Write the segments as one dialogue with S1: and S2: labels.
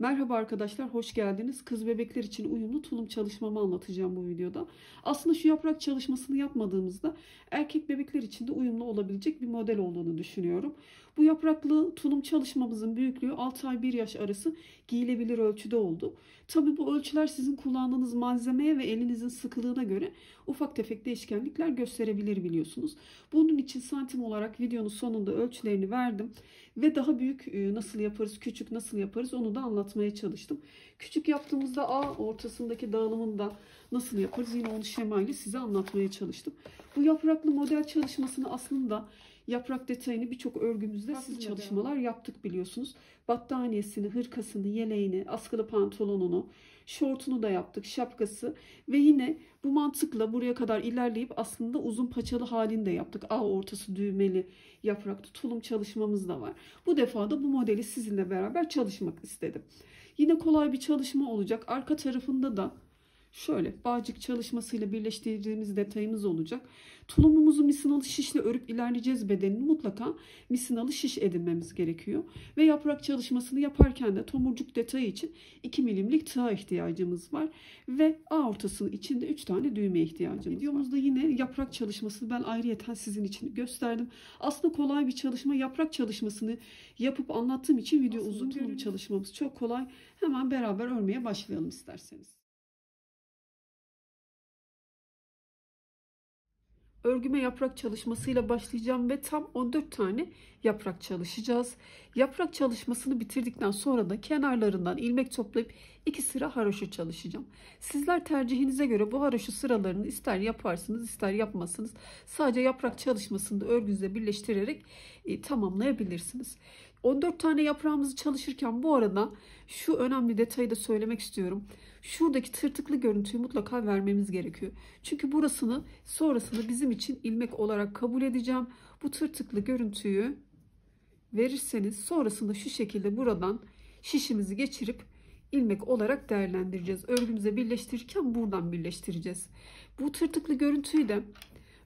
S1: Merhaba arkadaşlar, hoş geldiniz. Kız bebekler için uyumlu tulum çalışmamı anlatacağım bu videoda. Aslında şu yaprak çalışmasını yapmadığımızda erkek bebekler için de uyumlu olabilecek bir model olduğunu düşünüyorum. Bu yapraklı tulum çalışmamızın büyüklüğü 6 ay 1 yaş arası giyilebilir ölçüde oldu. Tabi bu ölçüler sizin kullandığınız malzemeye ve elinizin sıkılığına göre ufak tefek değişkenlikler gösterebilir biliyorsunuz. Bunun için santim olarak videonun sonunda ölçülerini verdim. Ve daha büyük nasıl yaparız, küçük nasıl yaparız onu da anlatmaya çalıştım. Küçük yaptığımızda A ortasındaki dağılımını da nasıl yaparız yine onu şemayla size anlatmaya çalıştım. Bu yapraklı model çalışmasını aslında yaprak detayını birçok örgümüzde siz çalışmalar yaptık biliyorsunuz. Battaniyesini, hırkasını, yeleğini, askılı pantolonunu, şortunu da yaptık, şapkası ve yine bu mantıkla buraya kadar ilerleyip aslında uzun paçalı halini de yaptık. A ortası düğmeli yapraklı tulum çalışmamız da var. Bu defa da bu modeli sizinle beraber çalışmak istedim. Yine kolay bir çalışma olacak. Arka tarafında da şöyle bağcık çalışmasıyla birleştirdiğimiz detayımız olacak. Tulumumuzu misinalı şişle örüp ilerleyeceğiz bedenini. Mutlaka misinalı şiş edinmemiz gerekiyor. Ve yaprak çalışmasını yaparken de tomurcuk detayı için 2 milimlik tığa ihtiyacımız var. Ve A ortasının içinde 3 tane düğmeye ihtiyacımız var. Videomuzda yine yaprak çalışmasını ben ayrıyeten sizin için gösterdim. Aslında kolay bir çalışma. Yaprak çalışmasını yapıp anlattığım için video uzun. Tulum çalışmamız çok kolay. Hemen beraber örmeye başlayalım isterseniz. Örgüme yaprak çalışmasıyla başlayacağım ve tam 14 tane yaprak çalışacağız. Yaprak çalışmasını bitirdikten sonra da kenarlarından ilmek toplayıp 2 sıra haroşa çalışacağım. Sizler tercihinize göre bu haroşa sıralarını ister yaparsınız ister yapmazsınız. Sadece yaprak çalışmasını da örgünüze birleştirerek tamamlayabilirsiniz. 14 tane yaprağımızı çalışırken bu arada şu önemli detayı da söylemek istiyorum. Şuradaki tırtıklı görüntüyü mutlaka vermemiz gerekiyor. Çünkü burasını sonrasında bizim için ilmek olarak kabul edeceğim. Bu tırtıklı görüntüyü verirseniz sonrasında şu şekilde buradan şişimizi geçirip ilmek olarak değerlendireceğiz. Örgümüze birleştirirken buradan birleştireceğiz. Bu tırtıklı görüntüyü de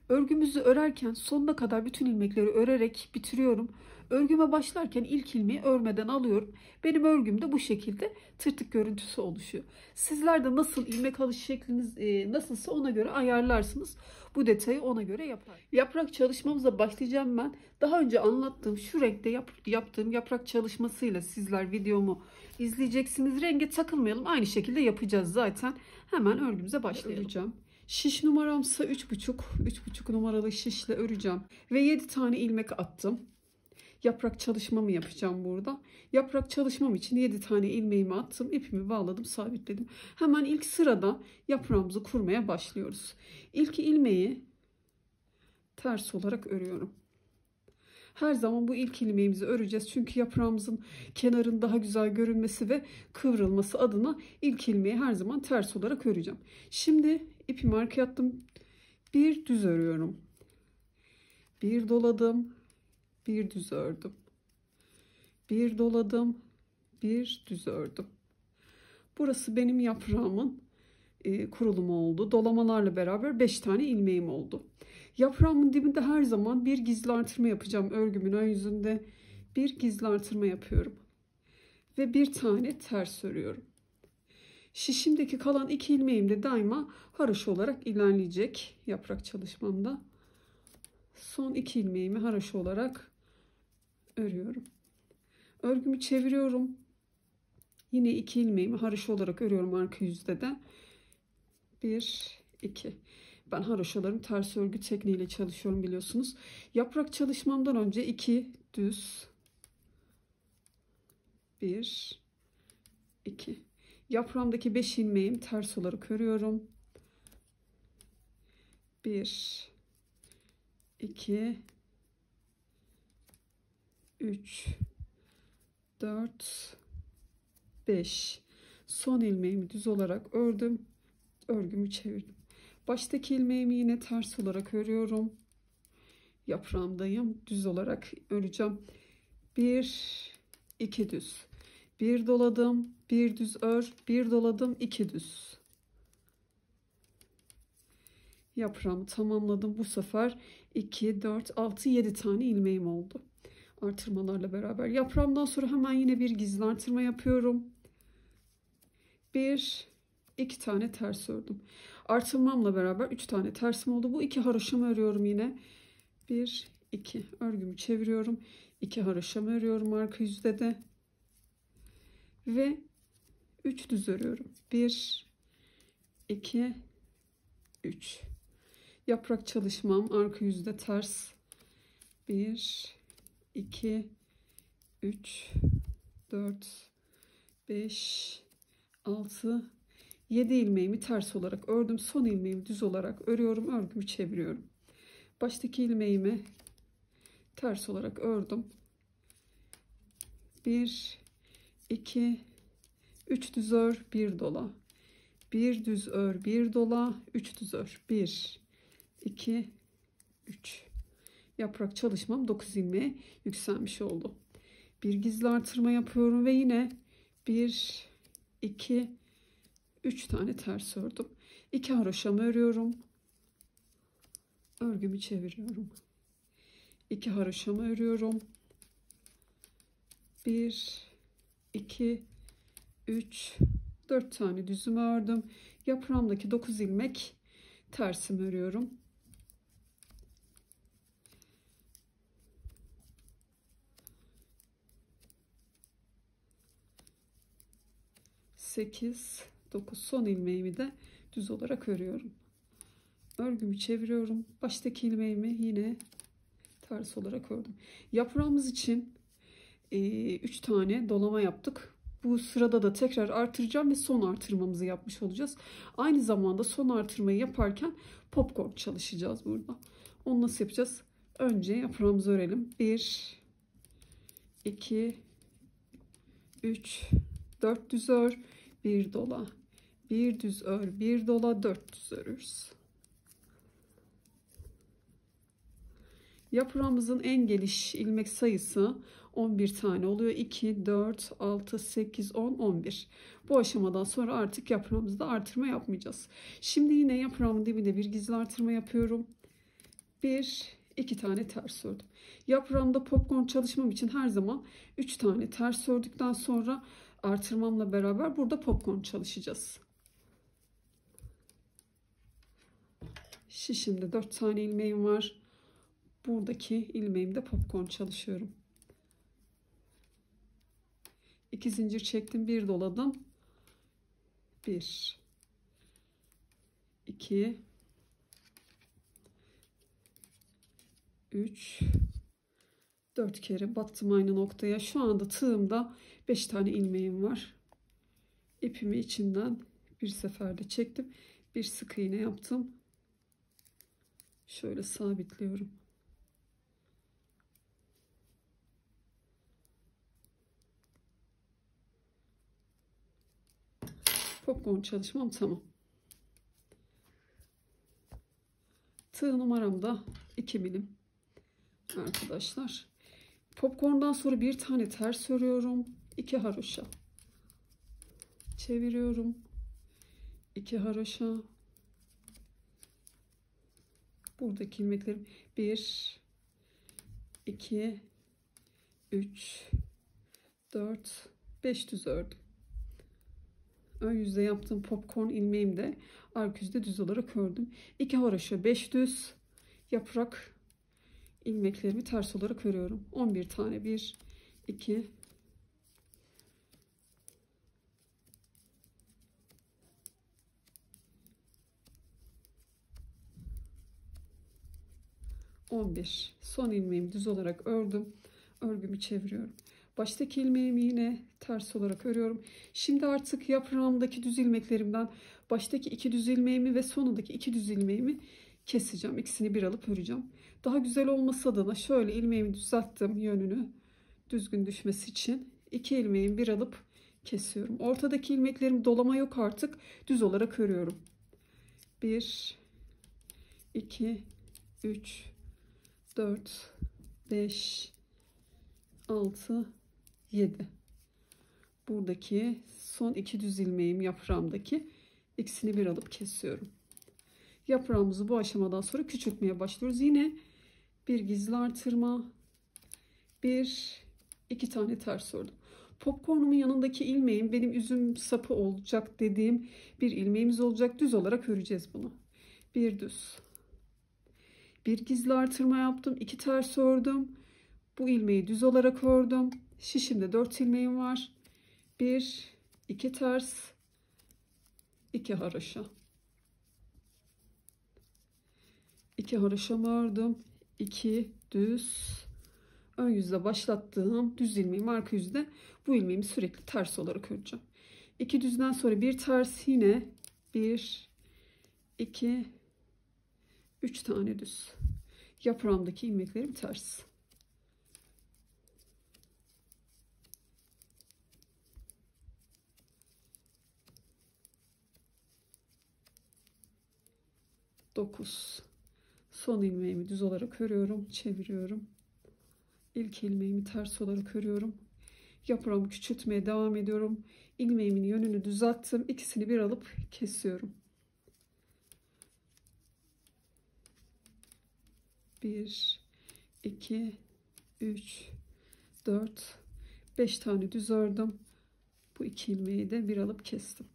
S1: örgümüzü örerken sonuna kadar bütün ilmekleri örerek bitiriyorum. Örgüme başlarken ilk ilmeği örmeden alıyorum. Benim örgümde bu şekilde tırtık görüntüsü oluşuyor. Sizler de nasıl ilmek alış şekliniz nasılsa ona göre ayarlarsınız. Bu detayı ona göre yapar. Yaprak çalışmamıza başlayacağım ben. Daha önce anlattığım şu renkte yaptığım yaprak çalışmasıyla sizler videomu izleyeceksiniz. Renge takılmayalım. Aynı şekilde yapacağız zaten. Hemen örgümüze başlayalım. Şiş numaramsa 3,5 numaralı şişle öreceğim. Ve 7 tane ilmek attım. Yaprak çalışmamı yapacağım burada. Yaprak çalışmam için 7 tane ilmeğimi attım. İpimi bağladım, sabitledim. Hemen ilk sırada yaprağımızı kurmaya başlıyoruz. İlk ilmeği ters olarak örüyorum. Her zaman bu ilk ilmeğimizi öreceğiz. Çünkü yaprağımızın kenarın daha güzel görünmesi ve kıvrılması adına ilk ilmeği her zaman ters olarak öreceğim. Şimdi ipimi arkaya attım. Bir düz örüyorum. Bir doladım. Bir düz ördüm. Bir doladım. Bir düz ördüm. Burası benim yaprağımın kurulumu oldu. Dolamalarla beraber 5 tane ilmeğim oldu. Yaprağımın dibinde her zaman bir gizli artırma yapacağım. Örgümün ön yüzünde bir gizli artırma yapıyorum. Ve bir tane ters örüyorum. Şişimdeki kalan 2 ilmeğim de daima haroşa olarak ilerleyecek yaprak çalışmamda. Son 2 ilmeğimi haroşa olarak örüyorum. Örgümü çeviriyorum. Yine 2 ilmeğimi haroşa olarak örüyorum arka yüzde de. 1, 2. Ben haroşalarım ters örgü tekniğiyle çalışıyorum biliyorsunuz. Yaprak çalışmamdan önce 2 düz. 1, 2. Yaprağımdaki 5 ilmeğimi ters olarak örüyorum. 1, 2, 3, 4, 5. Son ilmeğimi düz olarak ördüm. Örgümü çevirdim. Baştaki ilmeğimi yine ters olarak örüyorum. Yaprağımdayım. Düz olarak öreceğim. 1, 2 düz. Bir doladım. Bir düz ör. Bir doladım. 2 düz. Yaprağımı tamamladım. Bu sefer 2, 4, 6, 7 tane ilmeğim oldu. Artırmalarla beraber. Yaprağımdan sonra hemen yine bir gizli artırma yapıyorum. Bir, iki tane ters ördüm. Artırmamla beraber 3 tane tersim oldu. Bu 2 haroşamı örüyorum yine. 1, 2. Örgümü çeviriyorum. 2 haroşamı örüyorum arka yüzde de. Ve 3 düz örüyorum. 1, 2, 3. Yaprak çalışmam arka yüzde ters. 1, 2, 3, 4, 5, 6, 7 ilmeğimi ters olarak ördüm. Son ilmeğimi düz olarak örüyorum. Örgümü çeviriyorum. Baştaki ilmeğimi ters olarak ördüm. 1, 2, 3 düz ör, 1 dola. 1 düz ör, 1 dola, 3 düz ör. 1, 2, 3. Yaprak çalışmam 9 ilmeğe yükselmiş oldu. Bir gizli artırma yapıyorum ve yine 1, 2, 3 tane ters ördüm. 2 haroşamı örüyorum. Örgümü çeviriyorum. 2 haroşamı örüyorum. 1, 2, 3, 4 tane düzümü ördüm. Yaprağımdaki 9 ilmek tersimi örüyorum. Sekiz, 9 son ilmeğimi de düz olarak örüyorum. Örgümü çeviriyorum. Baştaki ilmeğimi yine ters olarak ördüm. Yaprağımız için 3 tane dolama yaptık. Bu sırada da tekrar artıracağım ve son artırmamızı yapmış olacağız. Aynı zamanda son artırmayı yaparken popcorn çalışacağız burada. Onu nasıl yapacağız? Önce yaprağımızı örelim. 1, 2, 3, 4 düz ör, 1 dola. 1 düz ör, 1 dola, 4 düz örüyoruz. Yaprağımızın en geniş ilmek sayısı 11 tane oluyor. 2, 4, 6, 8, 10, 11. Bu aşamadan sonra artık yaprağımızda artırma yapmayacağız. Şimdi yine yaprağımın dibinde bir gizli artırma yapıyorum. 1, 2 tane ters ördüm. Yaprağımda popcorn çalışmam için her zaman 3 tane ters ördükten sonra artırmamla beraber burada popcorn çalışacağız. Şişimde 4 tane ilmeğim var. Buradaki ilmeğimde popcorn çalışıyorum. 2 zincir çektim, 1 doladım. 1, 2, 3, 4 kere battım aynı noktaya. Şu anda tığımda 5 tane ilmeğim var. İpimi içinden bir seferde çektim. Bir sık iğne yaptım. Şöyle sabitliyorum. Popcorn çalışmam tamam. Tığ numaram da 2 milim arkadaşlar. Popcorn'dan sonra bir tane ters örüyorum. 2 haroşa. Çeviriyorum. 2 haroşa. Buradaki ilmeklerim 1, 2, 3, 4, 5 düz ördüm. Ön yüzde yaptığım popcorn ilmeğimi de arka yüzde düz olarak ördüm. 2 haroşa, 5 düz yaprak ilmeklerimi ters olarak örüyorum. 11 tane 1, 2, 11. Son ilmeğimi düz olarak ördüm. Örgümü çeviriyorum. Baştaki ilmeğimi yine ters olarak örüyorum. Şimdi artık yaprağımdaki düz ilmeklerimden baştaki 2 düz ilmeğimi ve sonundaki 2 düz ilmeğimi keseceğim. İkisini bir alıp öreceğim. Daha güzel olması adına şöyle ilmeğimi düzelttim, yönünü düzgün düşmesi için. 2 ilmeğimi bir alıp kesiyorum. Ortadaki ilmeklerim dolama yok artık. Düz olarak örüyorum. 1, 2, 3, 4, 5, 6, 7. Buradaki son 2 düz ilmeğim yaprağımdaki, ikisini bir alıp kesiyorum. Yaprağımızı bu aşamadan sonra küçültmeye başlıyoruz. Yine bir gizli artırma, 1, 2 tane ters ördüm. Popcornumun yanındaki ilmeğim benim üzüm sapı olacak dediğim bir ilmeğimiz olacak. Düz olarak öreceğiz bunu. Bir düz. Bir gizli artırma yaptım. 2 ters ördüm. Bu ilmeği düz olarak ördüm. Şişimde 4 ilmeğim var. 1, 2 ters, 2 haroşa. 2 haroşamı ördüm. 2 düz. Ön yüzde başlattığım düz ilmeğim, arka yüzde bu ilmeğimi sürekli ters olarak öreceğim. 2 düzden sonra bir ters, yine 1, 2, 3 tane düz. Yaprağımdaki ilmeklerim ters. Dokuz. Son ilmeğimi düz olarak örüyorum, çeviriyorum. İlk ilmeğimi ters olarak örüyorum. Yaprağımı küçültmeye devam ediyorum. İlmeğimin yönünü düzelttim. İkisini bir alıp kesiyorum. 1, 2, 3, 4, 5 tane düz ördüm. Bu iki ilmeği de bir alıp kestim.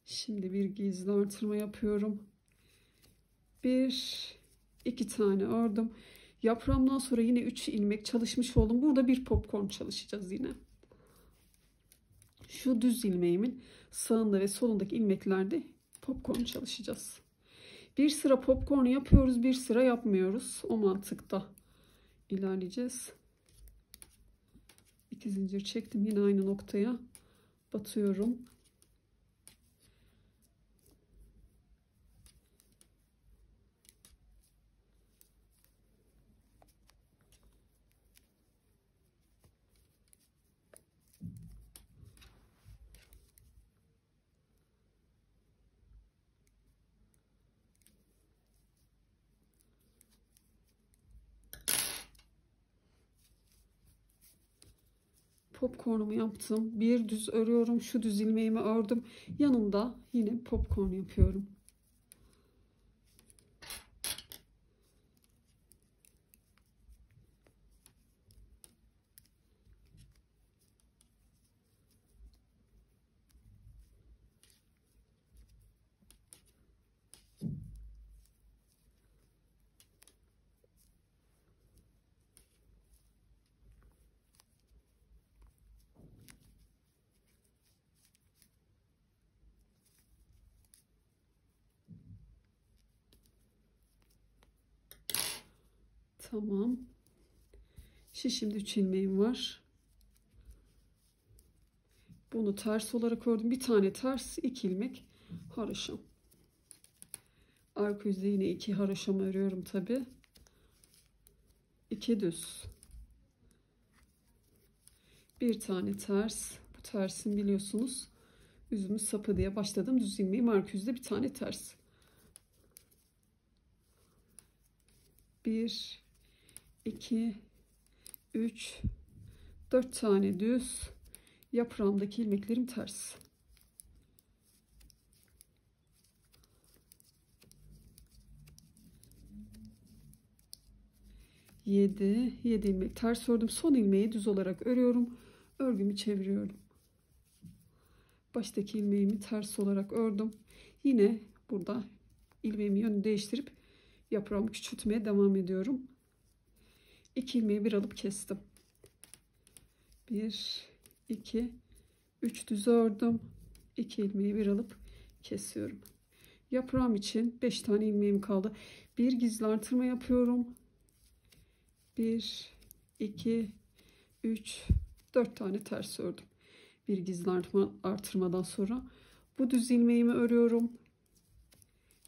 S1: Şimdi bir gizli artırma yapıyorum. 1, 2 tane ördüm. Yaprağımdan sonra yine 3 ilmek çalışmış oldum. Burada bir popcorn çalışacağız yine. Şu düz ilmeğimin sağında ve solundaki ilmeklerde popcorn çalışacağız. Bir sıra popcorn yapıyoruz, bir sıra yapmıyoruz. O mantıkta ilerleyeceğiz. 2 zincir çektim, yine aynı noktaya batıyorum. Popcornumu yaptım. Bir düz örüyorum. Şu düz ilmeğimi ördüm. Yanında yine popcorn yapıyorum. Tamam. Şişimde 3 ilmeğim var. Bunu ters olarak ördüm. Bir tane ters, 2 ilmek haroşam. Arka yüzde yine 2 haroşamı örüyorum tabi. 2 düz. Bir tane ters. Bu tersin biliyorsunuz üzümün sapı diye başladım. Düz ilmeğim, arka yüzde bir tane ters. 1, 2, 3, 4 tane düz. Yaprağımdaki ilmeklerim ters. 7 ilmek ters ördüm. Son ilmeği düz olarak örüyorum. Örgümü çeviriyorum. Baştaki ilmeğimi ters olarak ördüm. Yine burada ilmeğimi yönünü değiştirip yaprağımı küçültmeye devam ediyorum. 2 ilmeği bir alıp kestim. 1, 2, 3 düz ördüm. 2 ilmeği bir alıp kesiyorum. Yaprağım için 5 tane ilmeğim kaldı. Bir gizli artırma yapıyorum. 1, 2, 3, 4 tane ters ördüm. Bir gizli artırmadan sonra bu düz ilmeğimi örüyorum.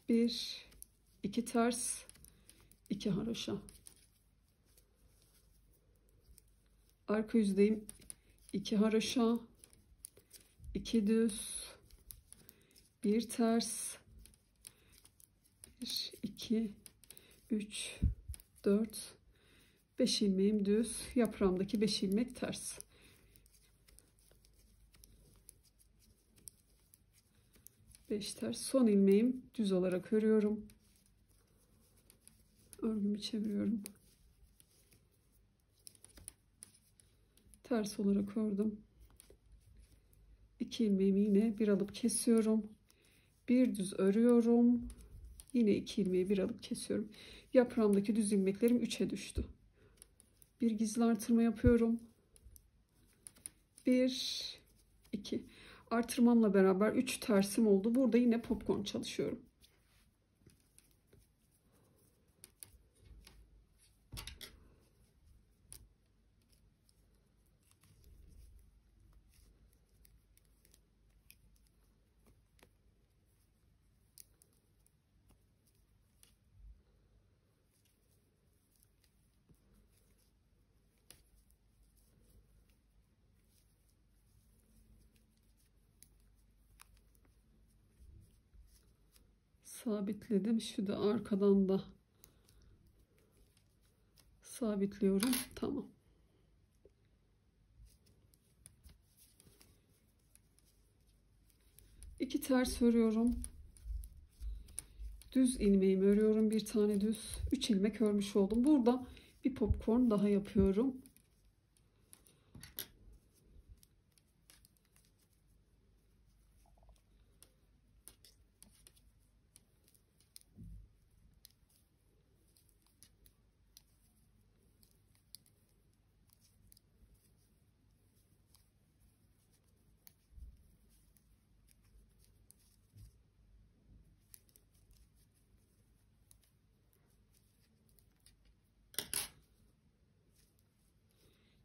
S1: 1, 2 ters, 2 haroşa. Arka yüzdeyim. 2 haroşa, 2 düz, 1 ters, 1, 2, 3, 4, 5 ilmeğim düz. Yaprağımdaki 5 ilmek ters. Beş ters. Son ilmeğim düz olarak örüyorum. Örgümü çeviriyorum. ters olarak ördüm. 2 ilmeğimi yine bir alıp kesiyorum. Bir düz örüyorum. Yine 2 ilmeği bir alıp kesiyorum. Yaprağımdaki düz ilmeklerim 3'e düştü. Bir gizli artırma yapıyorum. 1 2 artırmamla beraber 3 tersim oldu. Burada yine popcorn çalışıyorum. Sabitledim. Şu da arkadan da sabitliyorum. Tamam. İki ters örüyorum. Düz ilmeğimi örüyorum. Bir tane düz. 3 ilmek örmüş oldum. Burada bir popcorn daha yapıyorum.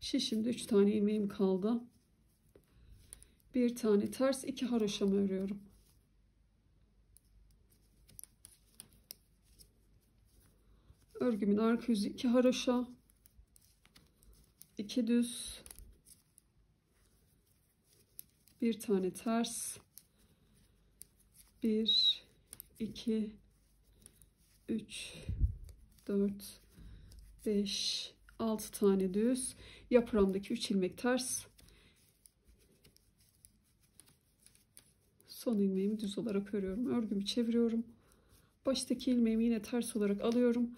S1: Şişimde 3 tane ilmeğim kaldı. Bir tane ters, 2 haroşamı örüyorum. Örgümün arka yüzü 2 haroşa, 2 düz, bir tane ters, 1 2 3 4 5 6 tane düz, yaprağımdaki 3 ilmek ters, son ilmeğimi düz olarak örüyorum. Örgümü çeviriyorum. Baştaki ilmeğimi yine ters olarak alıyorum.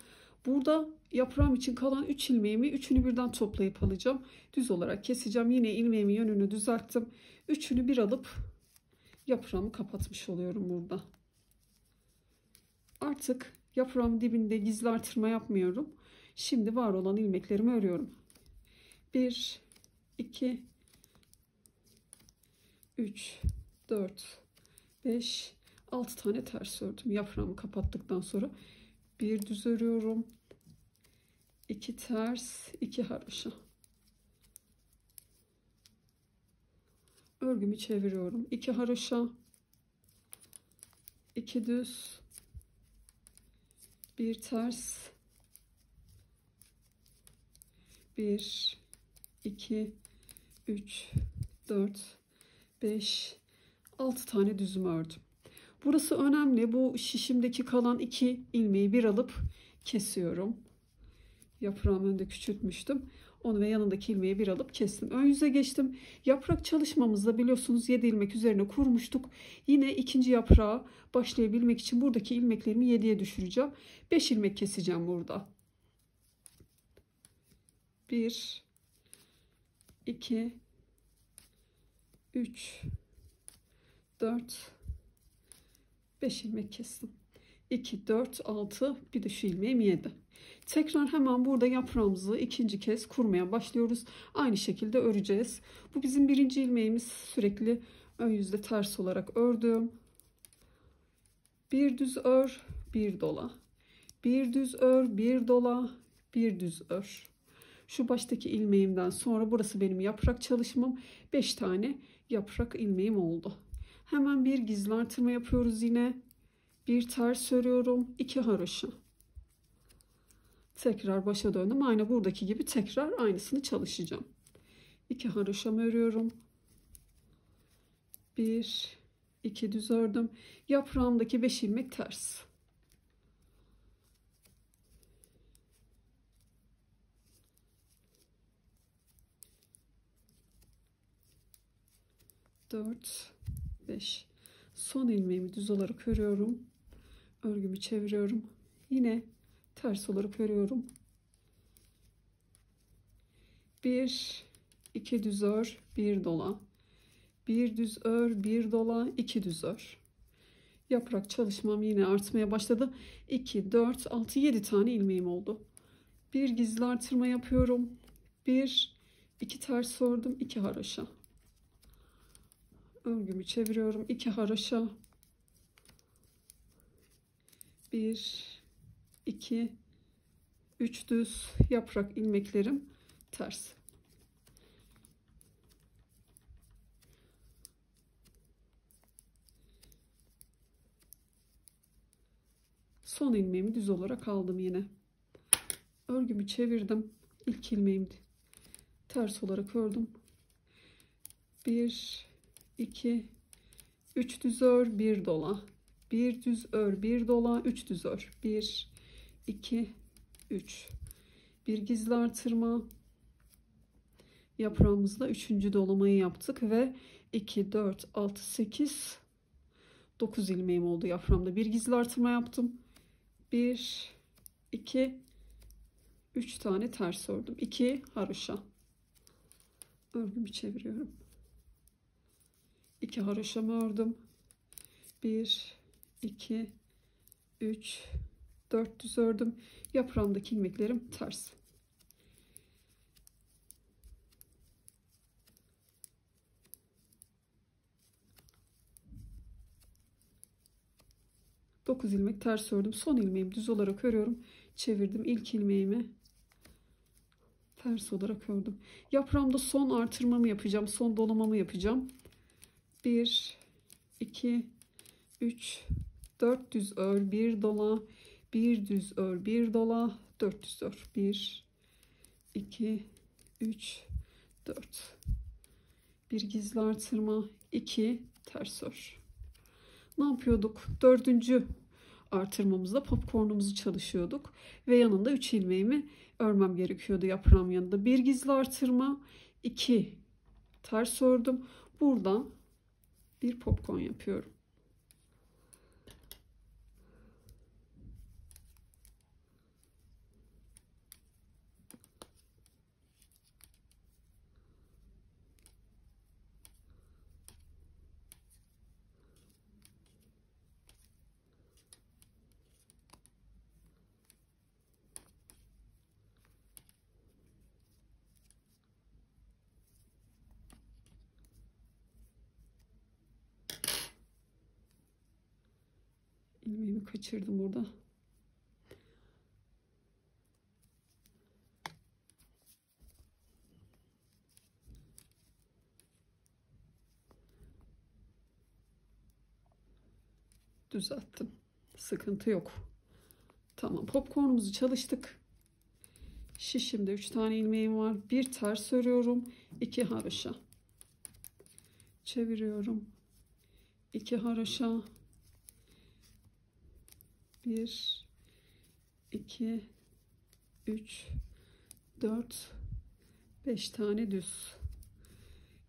S1: Burada yaprağım için kalan 3 ilmeğimi üçünü birden toplayıp alacağım. Düz olarak keseceğim. Yine ilmeğimi yönünü düzelttim. Üçünü bir alıp yaprağımı kapatmış oluyorum burada. Artık yaprağımın dibinde gizli artırma yapmıyorum. Şimdi var olan ilmeklerimi örüyorum. 1 2 3 4 5 6 tane ters ördüm. Yaprağımı kapattıktan sonra bir düz örüyorum. 2 ters, 2 haroşa. Örgümü çeviriyorum. 2 haroşa, 2 düz, 1 ters, 1 2 3 4 5 6 tane düzümü ördüm. Burası önemli. Bu şişimdeki kalan 2 ilmeği bir alıp kesiyorum. Yaprağımı önde küçültmüştüm. Onu ve yanındaki ilmeği bir alıp kestim. Ön yüze geçtim. Yaprak çalışmamızda biliyorsunuz 7 ilmek üzerine kurmuştuk. Yine ikinci yaprağa başlayabilmek için buradaki ilmeklerimi 7'ye düşüreceğim. 5 ilmek keseceğim burada. 1 2 3 4 5 ilmek kestim. 2 4 6, bir de şu ilmeğim 7. Tekrar hemen burada yaprağımızı ikinci kez kurmaya başlıyoruz. Aynı şekilde öreceğiz. Bu bizim birinci ilmeğimiz. Sürekli ön yüzde ters olarak ördüm. Bir düz ör, bir dola. Bir düz ör, bir dola, bir düz ör. Şu baştaki ilmeğimden sonra burası benim yaprak çalışmam. 5 tane yaprak ilmeğim oldu. Hemen bir gizli artırma yapıyoruz yine. Bir ters örüyorum, 2 haroşa. Tekrar başa döndüm. Aynı buradaki gibi tekrar aynısını çalışacağım. 2 haroşamı örüyorum. 1 2 düz ördüm. Yaprağımdaki 5 ilmek ters. Dört 5. Son ilmeğimi düz olarak örüyorum. Örgümü çeviriyorum. Yine ters olarak örüyorum. 1 2 düz ör, 1 dola, 1 düz ör, 1 dola, 2 düz ör. Yaprak çalışmam yine artmaya başladı. 2, 4, 6, 7 tane ilmeğim oldu. Bir gizli artırma yapıyorum. 1, 2 ters ördüm, 2 haroşa. Örgümü çeviriyorum. 2 haroşa. 1, 2, 3 düz yaprak ilmeklerim ters. Son ilmeğimi düz olarak aldım yine. Örgümü çevirdim. İlk ilmeğimi ters olarak ördüm. 1, 2, 3 düz ör, 1 dola. 1 düz ör, 1 dola, 3 düz ör. 1, 2, 3. Bir gizli artırma. Yaprağımızda 3. dolamayı yaptık ve 2, 4, 6, 8, 9 ilmeğim oldu yaprağımda. Bir gizli artırma yaptım. 1, 2, 3 tane ters ördüm. 2 haroşa. Örgümü çeviriyorum. 2 haroşamı ördüm. 1, 2, 3, 4 düz ördüm. Yaprağımdaki ilmeklerim ters. Dokuz ilmek ters ördüm. Son ilmeğimi düz olarak örüyorum. Çevirdim. İlk ilmeğimi ters olarak ördüm. Yaprağımda son artırmamı yapacağım. Son dolamamı yapacağım. 1, 2, 3, 4 düz ör, 1 dola, 1 düz ör, 1 dola, 4 düz ör. 1, 2, 3, 4. Bir gizli artırma, 2 ters ör. Ne yapıyorduk? Dördüncü artırmamızda popcornumuzu çalışıyorduk ve yanında 3 ilmeğimi örmem gerekiyordu yaprağım yanında. Bir gizli artırma, 2 ters ördüm. Buradan bir popcorn yapıyorum. İlmeğimi kaçırdım burada. Düzelttim. Sıkıntı yok. Tamam, popcornumuzu çalıştık. Şişimde 3 tane ilmeğim var. Bir ters örüyorum. 2 haroşa. Çeviriyorum. 2 haroşa. 1, 2, 3, 4, 5 tane düz.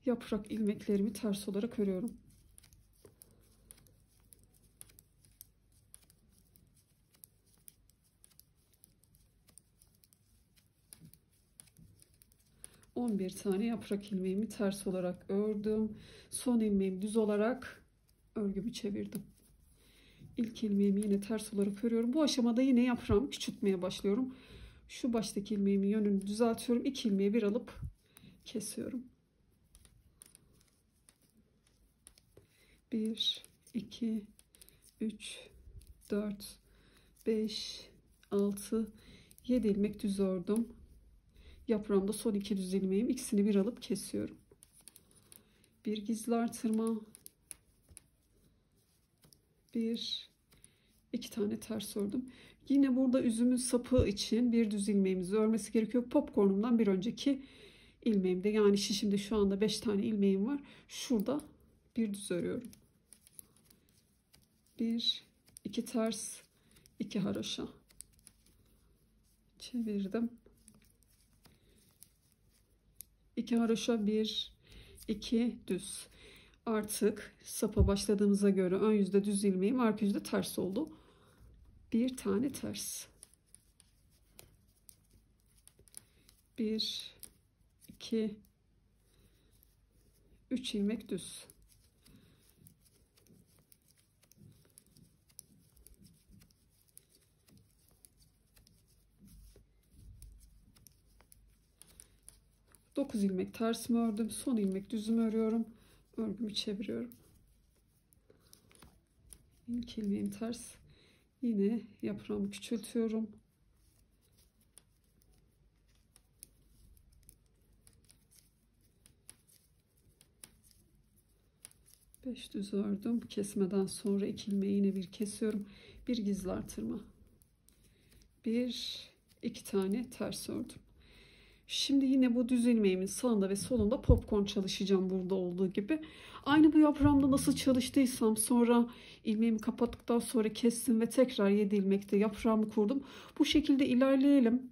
S1: Yaprak ilmeklerimi ters olarak örüyorum. Bir tane yaprak ilmeğimi ters olarak ördüm. Son ilmeğimi düz olarak örgümü çevirdim. İlk ilmeğimi yine ters olarak örüyorum. Bu aşamada yine yaprağımı küçültmeye başlıyorum. Şu baştaki ilmeğimin yönünü düzeltiyorum. 2 ilmeği bir alıp kesiyorum. 1, 2, 3, 4, 5, 6, 7 ilmek düz ördüm. Yaprağımda son 2 düz ilmeğim. İkisini bir alıp kesiyorum. Bir gizli artırma. 1, 2 tane ters ördüm. Yine burada üzümün sapı için bir düz ilmeğimizi örmesi gerekiyor. Popcornumdan bir önceki ilmeğimde, yani şişimde şu anda 5 tane ilmeğim var. Şurada bir düz örüyorum. 1, 2 ters, 2 haroşa. Çevirdim. 2 haroşa, 1, 2 düz. Artık sapa başladığımıza göre ön yüzde düz ilmeğim, arka yüzde ters oldu. Bir tane ters. 1, 2, 3 ilmek düz. Dokuz ilmek tersimi ördüm. Son ilmek düzümü örüyorum. Örgümü çeviriyorum. İlk ilmeğim ters. Yine yaprağımı küçültüyorum. 5 düz ördüm. Kesmeden sonra 2 ilmeği yine bir kesiyorum. Bir gizli artırma. 2 tane ters ördüm. Şimdi yine bu düz ilmeğimin sağında ve solunda popcorn çalışacağım burada olduğu gibi. Aynı bu yaprağımda nasıl çalıştıysam sonra ilmeğimi kapattıktan sonra kestim ve tekrar 7 ilmekte yaprağımı kurdum. Bu şekilde ilerleyelim.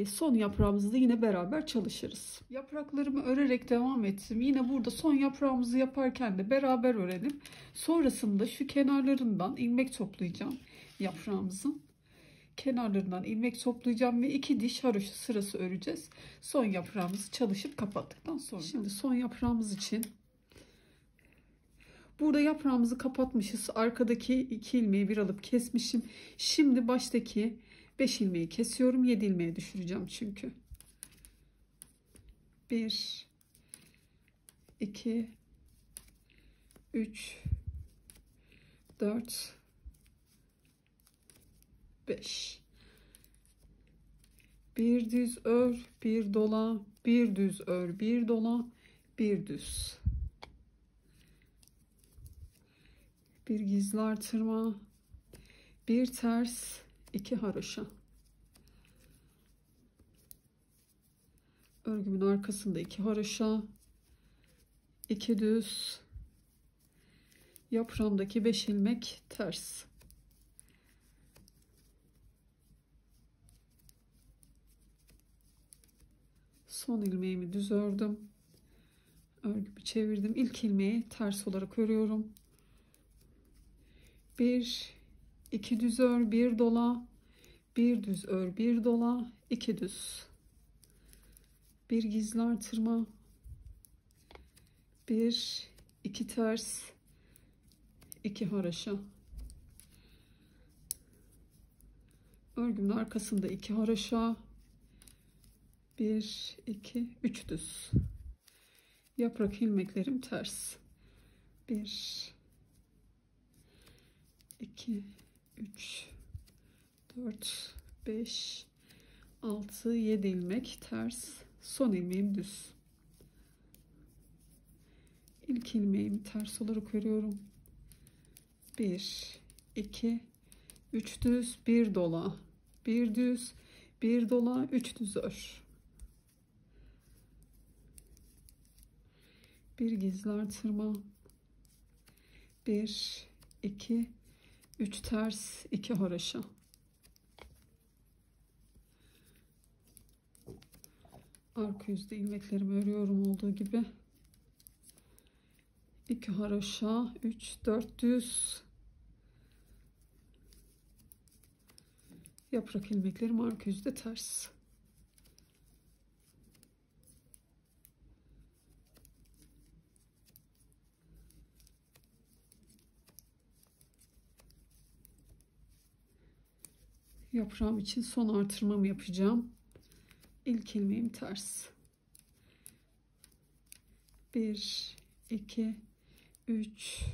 S1: Son yaprağımızı da yine beraber çalışırız. Yapraklarımı örerek devam ettim. Yine burada son yaprağımızı yaparken de beraber örelim. Sonrasında şu kenarlarından ilmek toplayacağım yaprağımızın. Kenarlarından ilmek toplayacağım ve 2 diş haroşa sırası öreceğiz. Son yaprağımızı çalışıp kapattıktan sonra. Şimdi son yaprağımız için burada yaprağımızı kapatmışız. Arkadaki 2 ilmeği bir alıp kesmişim. Şimdi baştaki 5 ilmeği kesiyorum. 7 ilmeğe düşüreceğim çünkü. 1 2 3 4 5. Bir düz ör, bir dola, bir düz ör, bir dola, bir düz. Bir gizli artırma, bir ters, 2 haroşa. Örgümün arkasında 2 haroşa, 2 düz, yaprağımdaki 5 ilmek ters. Son ilmeğimi düz ördüm. Örgümü çevirdim. İlk ilmeği ters olarak örüyorum. 1 2 düz ör, bir dola, bir düz ör, bir dola, 2 düz. Bir gizli artırma, 1 2 ters, 2 haroşa. Örgümün arkasında 2 haroşa, 1 2 3 düz. Yaprak ilmeklerim ters. 1 2 3 4 5 6 7 ilmek ters. Son ilmeğim düz. İlk ilmeğimi ters olarak örüyorum. 1 2 3 düz, bir dola, bir düz, bir dola, 3 düz ör. Bir gizli artırma, 1 2 3 ters, 2 haroşa. Arka yüzde ilmeklerimi örüyorum olduğu gibi. 2 haroşa, 3 4 düz. Yaprak ilmeklerim arka yüzde ters. Yaprağım için son artırmamı yapacağım. İlk ilmeğim ters. 1 2 3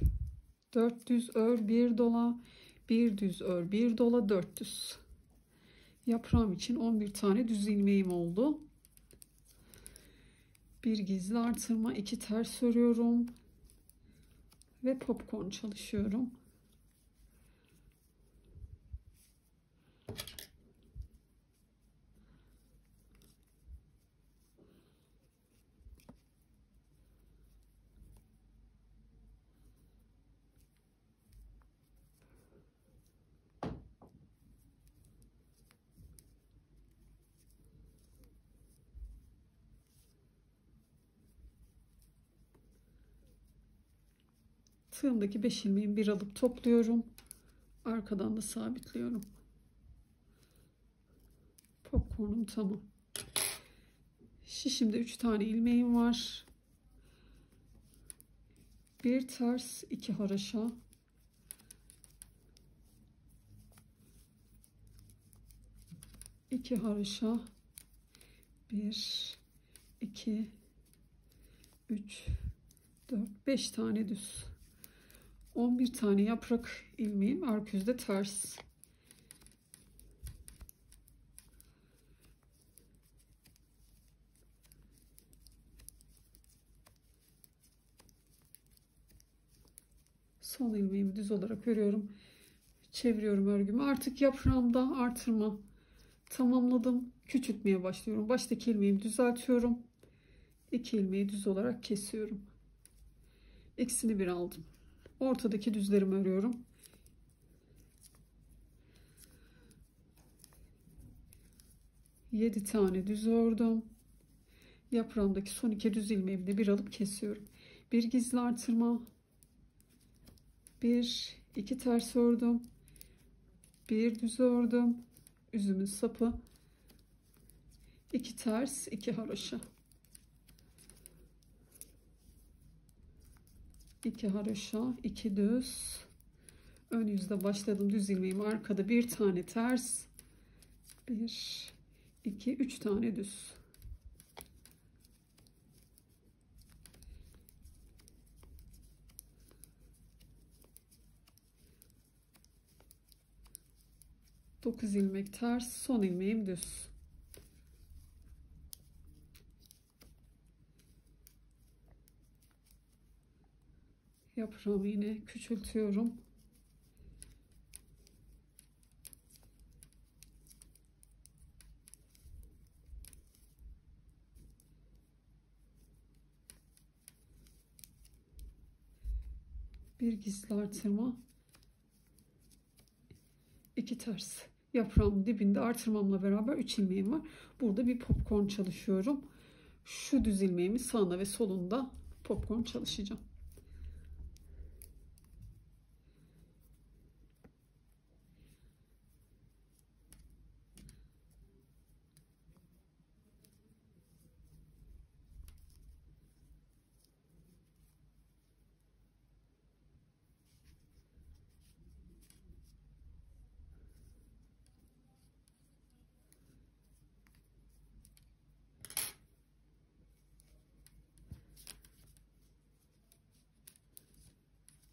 S1: 4 düz ör, bir dola, bir düz ör, bir dola, 4 düz. Yaprağım için 11 tane düz ilmeğim oldu. Bir gizli artırma, 2 ters örüyorum ve popcorn çalışıyorum. Tığımdaki 5 ilmeğimi bir alıp topluyorum. Arkadan da sabitliyorum. Popcornum tamam. Şişimde 3 tane ilmeğim var. Bir ters, 2 haroşa, 2 haroşa, 1 2 3 4 5 tane düz, 11 tane yaprak ilmeğim arka yüzde ters. Son ilmeğimi düz olarak örüyorum. Çeviriyorum örgümü. Artık yaprağımda artırma tamamladım. Küçültmeye başlıyorum. Baştaki ilmeğimi düzeltiyorum. 2 ilmeği düz olarak kesiyorum. İkisini bir aldım. Ortadaki düzlerimi örüyorum. Yedi tane düz ördüm. Yaprağımdaki son 2 düz ilmeğimi de bir alıp kesiyorum. Bir gizli artırma, 1 2 ters ördüm, bir düz ördüm, üzümün sapı, 2 ters, 2 haroşa, 2 haroşa, 2 düz, ön yüzde başladım, düz ilmeğim arkada, bir tane ters, 1 2 3 tane düz. Dokuz ilmek ters, son ilmeğim düz. Yaprağımı yine küçültüyorum. Bir gizli artırma, 2 ters. Yaprağımın dibinde artırmamla beraber 3 ilmeğim var. Burada bir popcorn çalışıyorum. Şu düz ilmeğimi sağına ve solunda popcorn çalışacağım.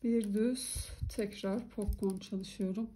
S1: Bir düz, tekrar popcorn çalışıyorum.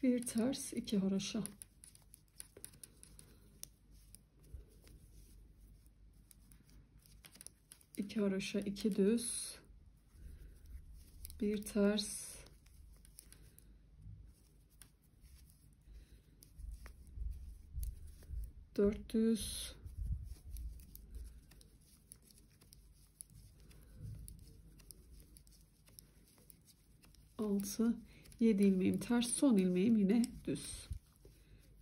S1: Bir ters, 2 haroşa. İki haroşa, 2 düz. Bir ters. Dört düz. 6 7 ilmeğim ters, son ilmeğim yine düz.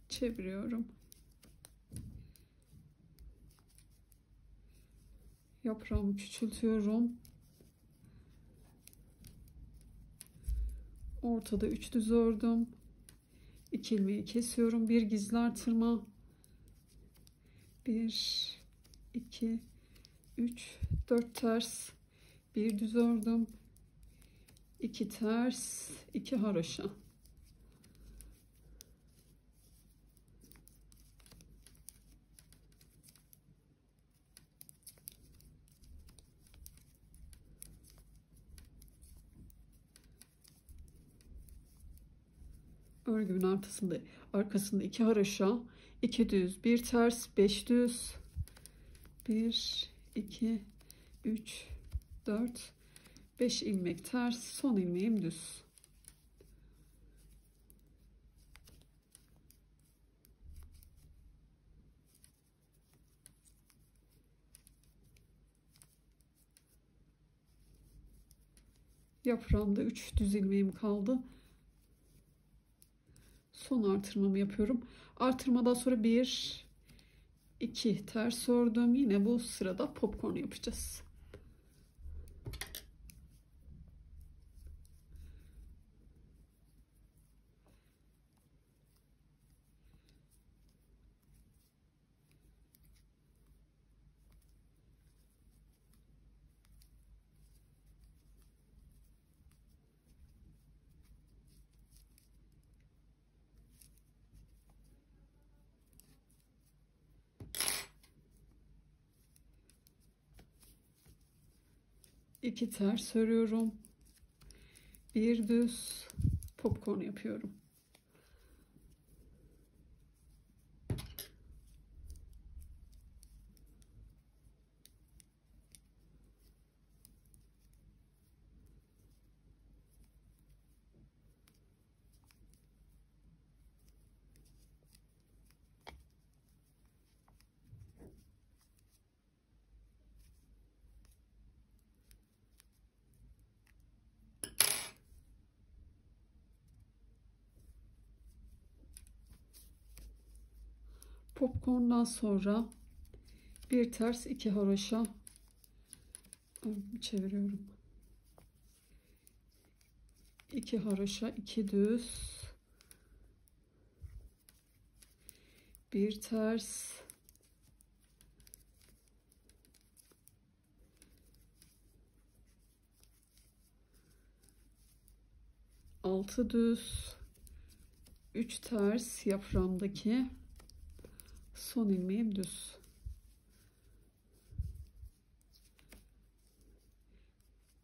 S1: Çeviriyorum. Yaprağımı küçültüyorum. Ortada 3 düz ördüm. 2 ilmeği kesiyorum. Bir gizli artırma. 1 2 3 4 ters. Bir düz ördüm. 2 ters, 2 haroşa. Örgümün arkasında 2 haroşa, 2 düz, 1 ters, 5 düz. 1 2 3 4 5 ilmek ters, son ilmeğim düz. Yaprağımda 3 düz ilmeğim kaldı. Son artırmamı yapıyorum. Artırmadan sonra 1 2 ters ördüm. Yine bu sırada popcorn yapacağız. İki ters örüyorum. Bir düz popcorn yapıyorum. Popcorn'dan sonra bir ters iki haroşa çeviriyorum. İki haroşa, iki düz, bir ters, altı düz, 3 ters, yaprağımdaki son ilmeğim düz.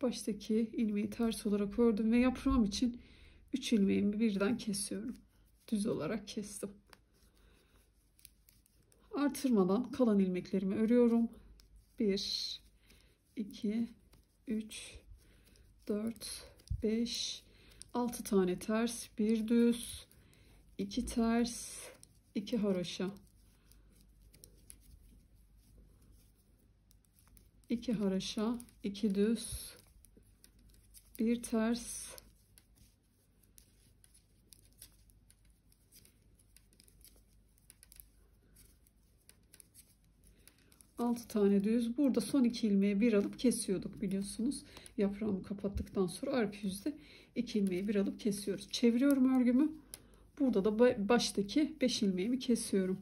S1: Baştaki ilmeği ters olarak ördüm ve yaprağım için 3 ilmeğimi birden kesiyorum. Düz olarak kestim. Artırmadan kalan ilmeklerimi örüyorum. 1 2 3 4 5 6 tane ters, bir düz, 2 ters, 2 haroşa, 2 haroşa, 2 düz, bir ters, 6 tane düz. Burada son 2 ilmeği bir alıp kesiyorduk biliyorsunuz. Yaprağımı kapattıktan sonra arka yüzde 2 ilmeği bir alıp kesiyoruz. Çeviriyorum örgümü. Burada da baştaki 5 ilmeğimi kesiyorum.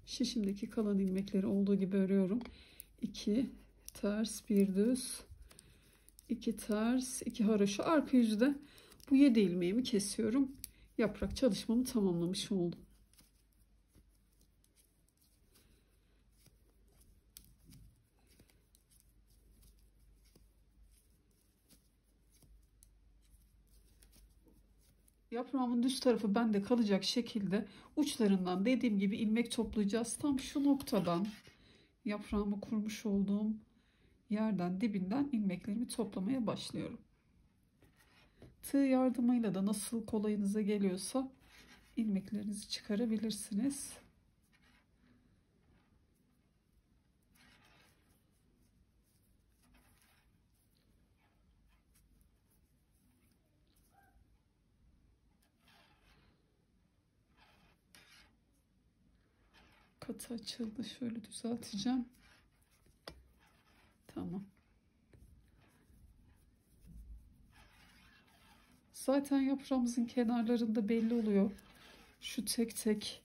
S1: Şişimdeki kalan ilmekleri olduğu gibi örüyorum. 2 ters, bir düz, 2 ters, 2 haroşa, arka yüzde bu 7 ilmeğimi kesiyorum. Yaprak çalışmamı tamamlamış oldum. Yaprağımın düz tarafı bende kalacak şekilde uçlarından dediğim gibi ilmek toplayacağız. Tam şu noktadan yaprağımı kurmuş olduğum yerden dibinden ilmeklerimi toplamaya başlıyorum. Tığ yardımıyla da nasıl kolayınıza geliyorsa ilmeklerinizi çıkarabilirsiniz. Katı açıldı. Şöyle düzelteceğim. Tamam. Zaten yaprağımızın kenarlarında belli oluyor. Şu tek tek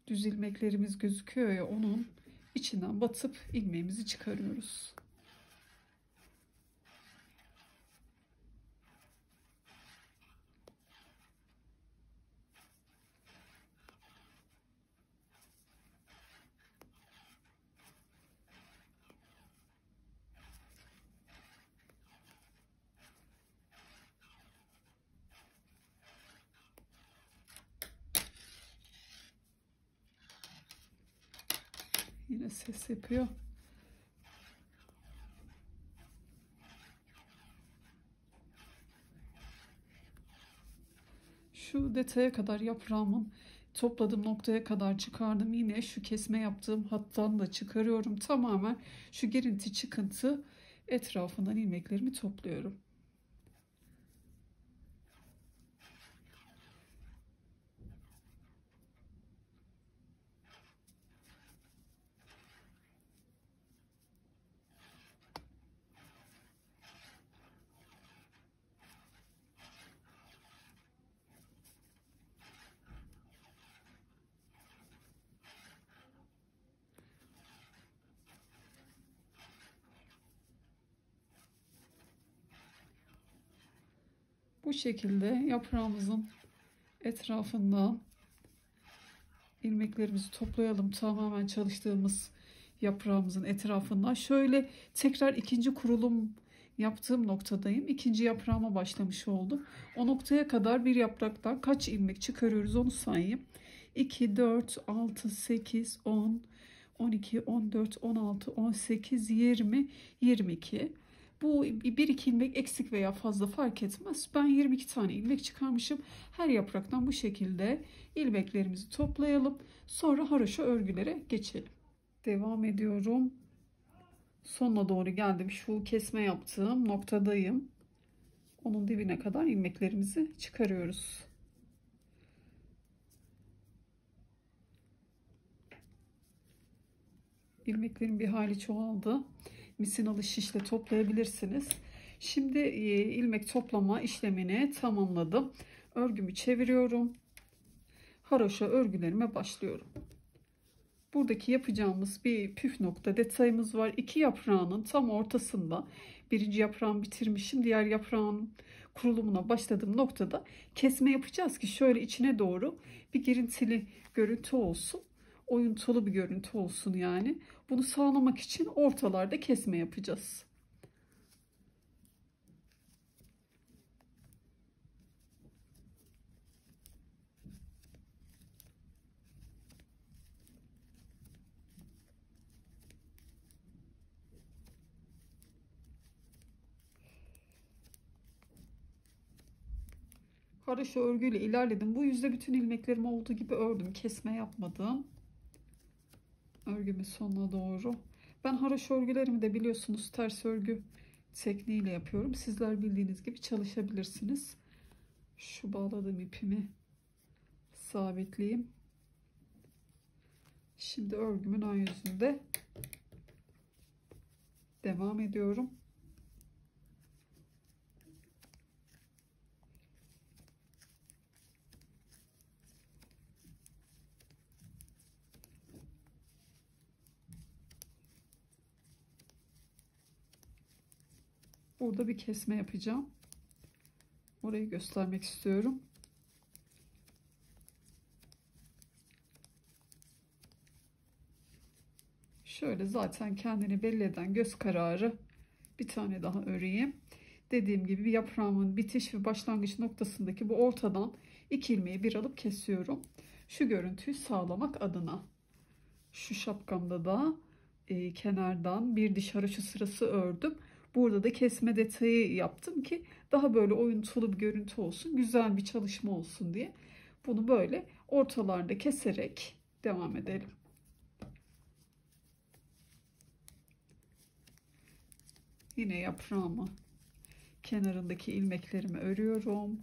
S1: düz ilmeklerimiz gözüküyor ya, onun içinden batıp ilmeğimizi çıkarıyoruz. Yine ses yapıyor. Şu Şu detaya kadar yaprağımın topladığım noktaya kadar çıkardım. Yine şu kesme yaptığım hattan da çıkarıyorum. Tamamen şu girinti çıkıntı etrafından ilmeklerimi topluyorum. Bu şekilde yaprağımızın etrafından ilmeklerimizi toplayalım. Tamamen çalıştığımız yaprağımızın etrafından. Şöyle tekrar ikinci kurulum yaptığım noktadayım. İkinci yaprağıma başlamış oldum. O noktaya kadar bir yapraktan kaç ilmek çıkarıyoruz onu sayayım. 2, 4, 6, 8, 10, 12, 14, 16, 18, 20, 22. Bu bir iki ilmek eksik veya fazla fark etmez. Ben 22 tane ilmek çıkarmışım. Her yapraktan bu şekilde ilmeklerimizi toplayalım. Sonra haroşa örgülere geçelim. Devam ediyorum. Sonuna doğru geldim. Şu kesme yaptığım noktadayım. Onun dibine kadar ilmeklerimizi çıkarıyoruz. İlmeklerin bir hali çoğaldı. Misinalı şişle toplayabilirsiniz. Şimdi ilmek toplama işlemini tamamladım. Örgümü çeviriyorum. Haroşa örgülerime başlıyorum. Buradaki yapacağımız bir püf nokta detayımız var. İki yaprağının tam ortasında, birinci yaprağımı bitirmişim. Diğer yaprağın kurulumuna başladığım noktada kesme yapacağız ki şöyle içine doğru bir girintili görüntü olsun. Oyuntulu bir görüntü olsun yani. Bunu sağlamak için ortalarda kesme yapacağız. Haroşa örgüyle ilerledim. Bu yüzde bütün ilmeklerim olduğu gibi ördüm. Kesme yapmadım. Örgümün sonuna doğru. Ben haroşa örgülerimi de biliyorsunuz ters örgü tekniğiyle yapıyorum. Sizler bildiğiniz gibi çalışabilirsiniz. Şu bağladığım ipimi sabitleyeyim. Şimdi örgümün ön yüzünde devam ediyorum. Burada bir kesme yapacağım. Orayı göstermek istiyorum. Şöyle zaten kendini belli eden göz kararı bir tane daha öreyim. Dediğim gibi yaprağımın bitiş ve başlangıç noktasındaki bu ortadan iki ilmeği bir alıp kesiyorum. Şu görüntüyü sağlamak adına. Şu şapkamda da kenardan bir diş haroşa sırası ördüm. Burada da kesme detayı yaptım ki daha böyle oyuntulu bir görüntü olsun, güzel bir çalışma olsun diye. Bunu böyle ortalarda keserek devam edelim. Yine yaprağımı kenarındaki ilmeklerimi örüyorum.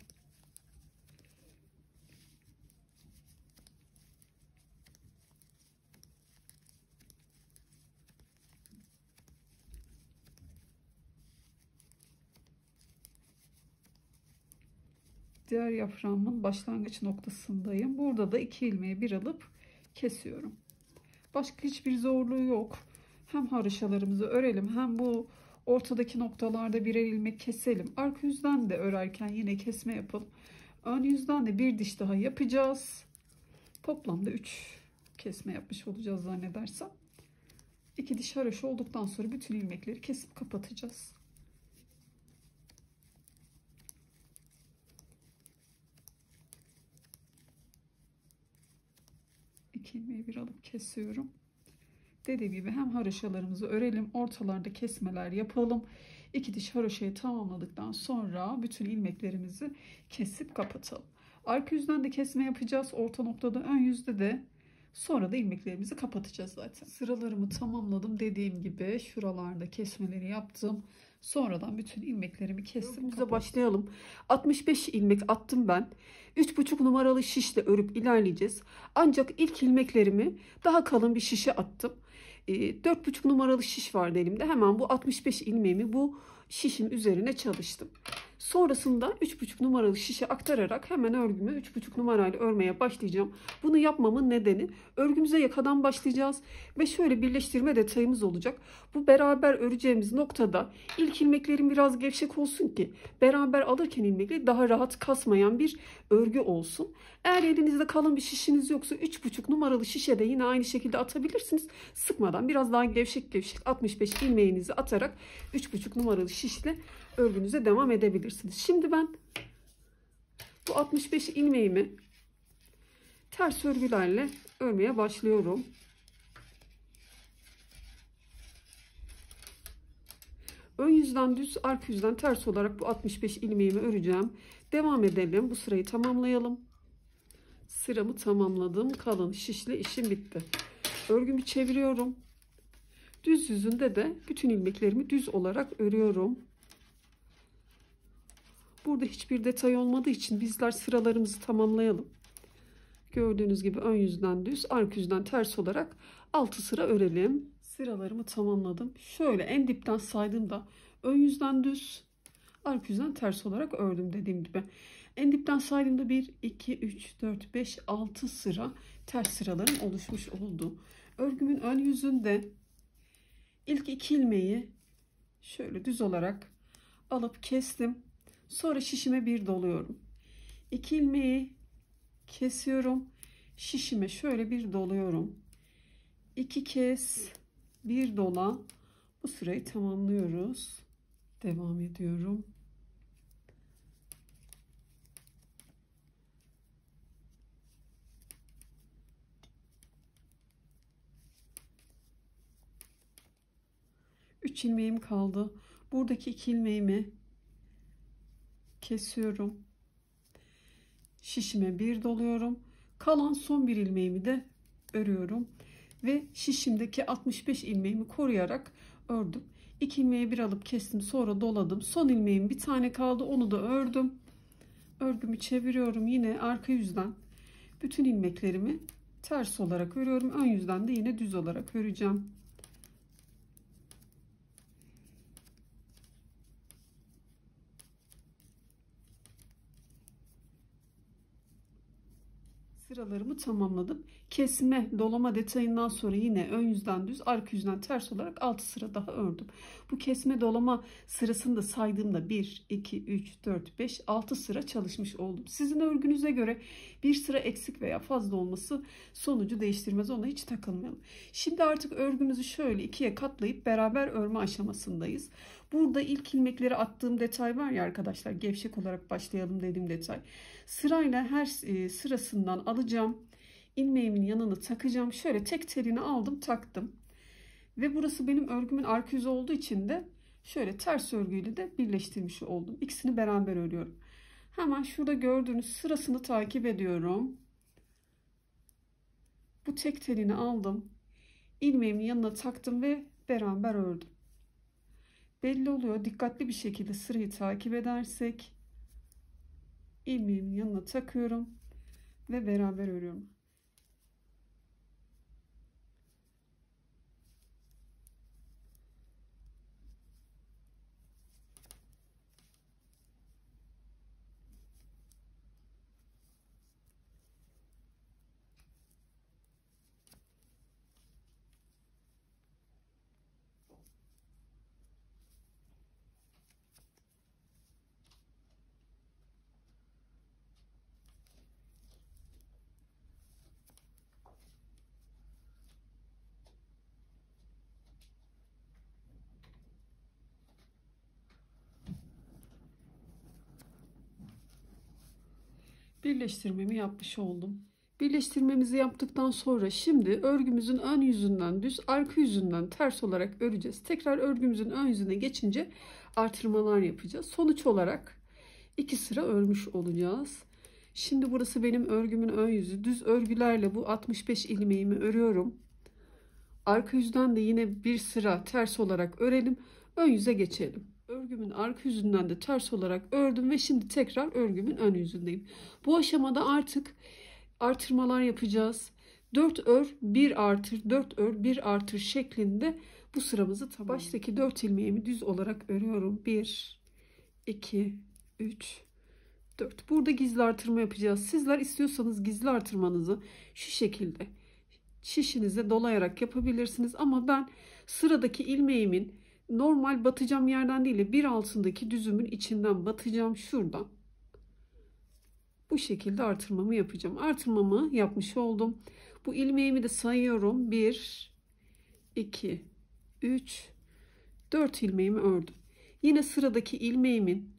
S1: Diğer yaprağımın başlangıç noktasındayım. Burada da iki ilmeği bir alıp kesiyorum. Başka hiçbir zorluğu yok. Hem haroşalarımızı örelim hem bu ortadaki noktalarda birer ilmek keselim. Arka yüzden de örerken yine kesme yapalım. Ön yüzden de bir diş daha yapacağız. Toplamda 3 kesme yapmış olacağız zannedersem. 2 diş haroşa olduktan sonra bütün ilmekleri kesip kapatacağız. İki ilmeği bir alıp kesiyorum. Dediğim gibi hem haroşalarımızı örelim, ortalarda kesmeler yapalım. 2 diş haroşayı tamamladıktan sonra bütün ilmeklerimizi kesip kapatalım. Arka yüzden de kesme yapacağız. Orta noktada, ön yüzde de. Sonra da ilmeklerimizi kapatacağız zaten. Sıralarımı tamamladım. Dediğim gibi şuralarda kesmeleri yaptım. Sonradan bütün ilmeklerimi kestim. Bize başlayalım. 65 ilmek attım ben. 3,5 numaralı şişle örüp ilerleyeceğiz. Ancak ilk ilmeklerimi daha kalın bir şişe attım. 4,5 numaralı şiş vardı elimde. Hemen bu 65 ilmeğimi bu şişin üzerine çalıştım. Sonrasında 3,5 numaralı şişe aktararak hemen örgümü 3,5 numarayla örmeye başlayacağım. Bunu yapmamın nedeni, örgümüze yakadan başlayacağız ve şöyle birleştirme detayımız olacak. Bu beraber öreceğimiz noktada ilk ilmeklerim biraz gevşek olsun ki beraber alırken ilmekleri daha rahat kasmayan bir örgü olsun. Eğer elinizde kalın bir şişiniz yoksa 3,5 numaralı şişede yine aynı şekilde atabilirsiniz. Sıkmadan biraz daha gevşek 65 ilmeğinizi atarak 3,5 numaralı şişle örgünüze devam edebilirsiniz. Şimdi ben bu 65 ilmeğimi ters örgülerle örmeye başlıyorum. Ön yüzden düz, arka yüzden ters olarak bu 65 ilmeğimi öreceğim. Devam edelim. Bu sırayı tamamlayalım. Sıramı tamamladım. Kalın şişle işim bitti. Örgümü çeviriyorum. Düz yüzünde de bütün ilmeklerimi düz olarak örüyorum. Burada hiçbir detay olmadığı için bizler sıralarımızı tamamlayalım. Gördüğünüz gibi ön yüzden düz, arka yüzden ters olarak 6 sıra örelim. Sıralarımı tamamladım. Şöyle en dipten saydığımda ön yüzden düz, arka yüzden ters olarak ördüm dediğim gibi. En dipten saydığımda 1, 2, 3, 4, 5, 6 sıra ters sıralarım oluşmuş oldu. Örgümün ön yüzünde ilk 2 ilmeği şöyle düz olarak alıp kestim. Sonra şişime bir doluyorum. 2 ilmeği kesiyorum. Şişime şöyle bir doluyorum. 2 kez bir dola. Bu sırayı tamamlıyoruz. Devam ediyorum. Üç ilmeğim kaldı. Buradaki 2 ilmeğimi kesiyorum. Şişime bir doluyorum. Kalan son bir ilmeğimi de örüyorum. Ve şişimdeki 65 ilmeğimi koruyarak ördüm. 2 ilmeği bir alıp kestim, sonra doladım. Son ilmeğim bir tane kaldı, onu da ördüm. Örgümü çeviriyorum, yine arka yüzden bütün ilmeklerimi ters olarak örüyorum. Ön yüzden de yine düz olarak öreceğim. Sıralarımı tamamladım. Kesme, dolama detayından sonra yine ön yüzden düz, arka yüzden ters olarak 6 sıra daha ördüm. Bu kesme dolama sırasını da saydığımda 1, 2, 3, 4, 5, 6 sıra çalışmış oldum. Sizin örgünüze göre bir sıra eksik veya fazla olması sonucu değiştirmez. Ona hiç takılmayalım. Şimdi artık örgümüzü şöyle ikiye katlayıp beraber örme aşamasındayız. Burada ilk ilmekleri attığım detay var ya arkadaşlar, gevşek olarak başlayalım dediğim detay. Sırayla her sırasından alacağım. İlmeğimin yanına takacağım. Şöyle tek telini aldım, taktım. Ve burası benim örgümün arka yüzü olduğu için de şöyle ters örgüyle de birleştirmiş oldum. İkisini beraber örüyorum. Hemen şurada gördüğünüz sırasını takip ediyorum. Bu tek telini aldım. İlmeğimin yanına taktım ve beraber ördüm. Belli oluyor. Dikkatli bir şekilde sırayı takip edersek ilmeğimin yanına takıyorum ve beraber örüyorum. Birleştirmemi yapmış oldum. Birleştirmemizi yaptıktan sonra şimdi örgümüzün ön yüzünden düz, arka yüzünden ters olarak öreceğiz. Tekrar örgümüzün ön yüzüne geçince artırmalar yapacağız. Sonuç olarak 2 sıra örmüş olacağız. Şimdi burası benim örgümün ön yüzü. Düz örgülerle bu 65 ilmeğimi örüyorum. Arka yüzden de yine bir sıra ters olarak örelim. Ön yüze geçelim. Örgümün arka yüzünden de ters olarak ördüm ve şimdi tekrar örgümün ön yüzündeyim. Bu aşamada artık artırmalar yapacağız. 4 ör 1 artır, 4 ör 1 artır şeklinde bu sıramızı tamamlayalım. Baştaki 4 ilmeğimi düz olarak örüyorum. 1 2 3 4. Burada gizli artırma yapacağız. Sizler istiyorsanız gizli artırmanızı şu şekilde şişinize dolayarak yapabilirsiniz. Ama ben sıradaki ilmeğimin normal batacağım yerden değil de bir altındaki düzümün içinden batacağım şuradan. Bu şekilde artırmamı yapacağım. Artırmamı yapmış oldum. Bu ilmeğimi de sayıyorum. 1, 2, 3, 4 ilmeğimi ördüm. Yine sıradaki ilmeğimin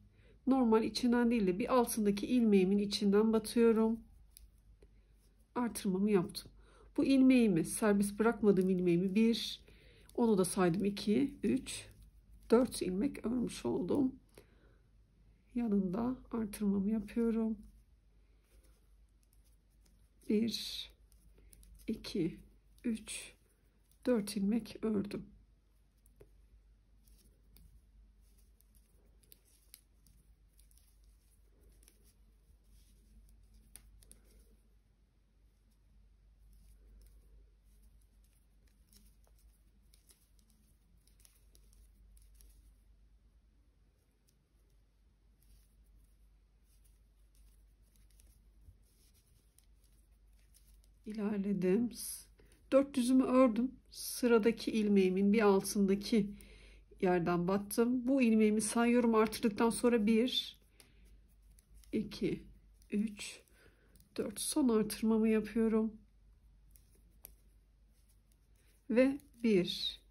S1: normal içinden değil de bir altındaki ilmeğimin içinden batıyorum. Artırmamı yaptım. Bu ilmeğimi serbest bırakmadığım ilmeğimi 1, onu da saydım 2, 3, 4 ilmek örmüş oldum. Yanında artırmamı yapıyorum. 1, 2, 3, 4 ilmek ördüm. İlerledim. 4 düzümü ördüm. Sıradaki ilmeğimin bir altındaki yerden battım. Bu ilmeğimi sayıyorum. Artırdıktan sonra 1, 2, 3, 4. Son artırmamı yapıyorum. Ve 1,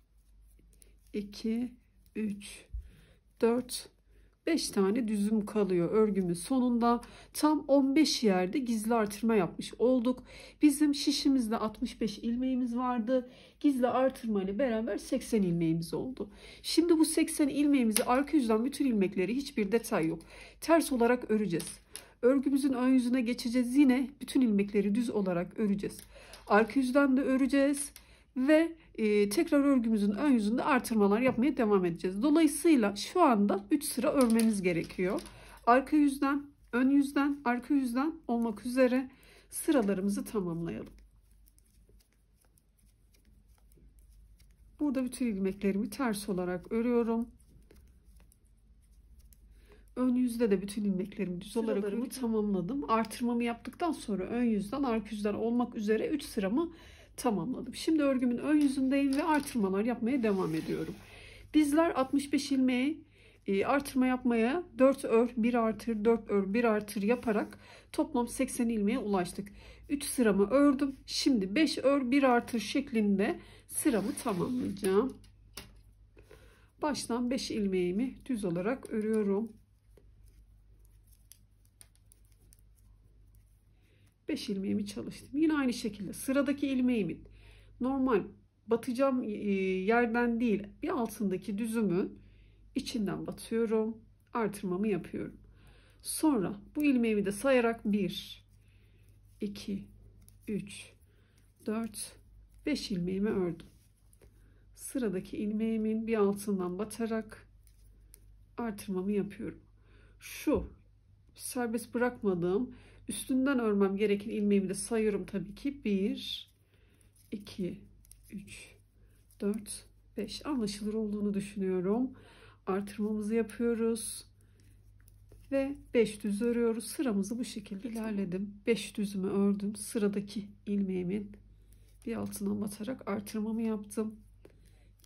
S1: 2, 3, 4, 5 tane düzüm kalıyor örgümün sonunda. Tam 15 yerde gizli artırma yapmış olduk. Bizim şişimizde 65 ilmeğimiz vardı. Gizli artırma ile beraber 80 ilmeğimiz oldu. Şimdi bu 80 ilmeğimizi arka yüzden bütün ilmekleri, hiçbir detay yok, ters olarak öreceğiz. Örgümüzün ön yüzüne geçeceğiz. Yine bütün ilmekleri düz olarak öreceğiz. Arka yüzden de öreceğiz. Ve tekrar örgümüzün ön yüzünde artırmalar yapmaya devam edeceğiz. Dolayısıyla şu anda 3 sıra örmemiz gerekiyor. Arka yüzden, ön yüzden, arka yüzden olmak üzere sıralarımızı tamamlayalım. Burada bütün ilmeklerimi ters olarak örüyorum. Ön yüzde de bütün ilmeklerimi düz olarak tamamladım. Artırmamı yaptıktan sonra ön yüzden, arka yüzden olmak üzere 3 sıramı tamamladım. Şimdi örgümün ön yüzündeyim ve artırmalar yapmaya devam ediyorum. Bizler 65 ilmeği artırma yapmaya 4 ör 1 artır 4 ör 1 artır yaparak toplam 80 ilmeğe ulaştık. 3 sıramı ördüm. Şimdi 5 ör 1 artır şeklinde sıramı tamamlayacağım. Baştan 5 ilmeğimi düz olarak örüyorum. 5 ilmeğimi çalıştım. Yine aynı şekilde sıradaki ilmeğimin normal batacağım yerden değil bir altındaki düzümün içinden batıyorum. Artırmamı yapıyorum. Sonra bu ilmeğimi de sayarak 1, 2, 3, 4, 5 ilmeğimi ördüm. Sıradaki ilmeğimin bir altından batarak artırmamı yapıyorum. Şu serbest bırakmadığım üstünden örmem gereken ilmeğimi de sayıyorum tabii ki. 1, 2, 3, 4, 5. Anlaşılır olduğunu düşünüyorum. Artırmamızı yapıyoruz. Ve 5 düz örüyoruz. Sıramızı bu şekilde ilerledim. 5 düzümü ördüm. Sıradaki ilmeğimin bir altından batarak artırmamı yaptım.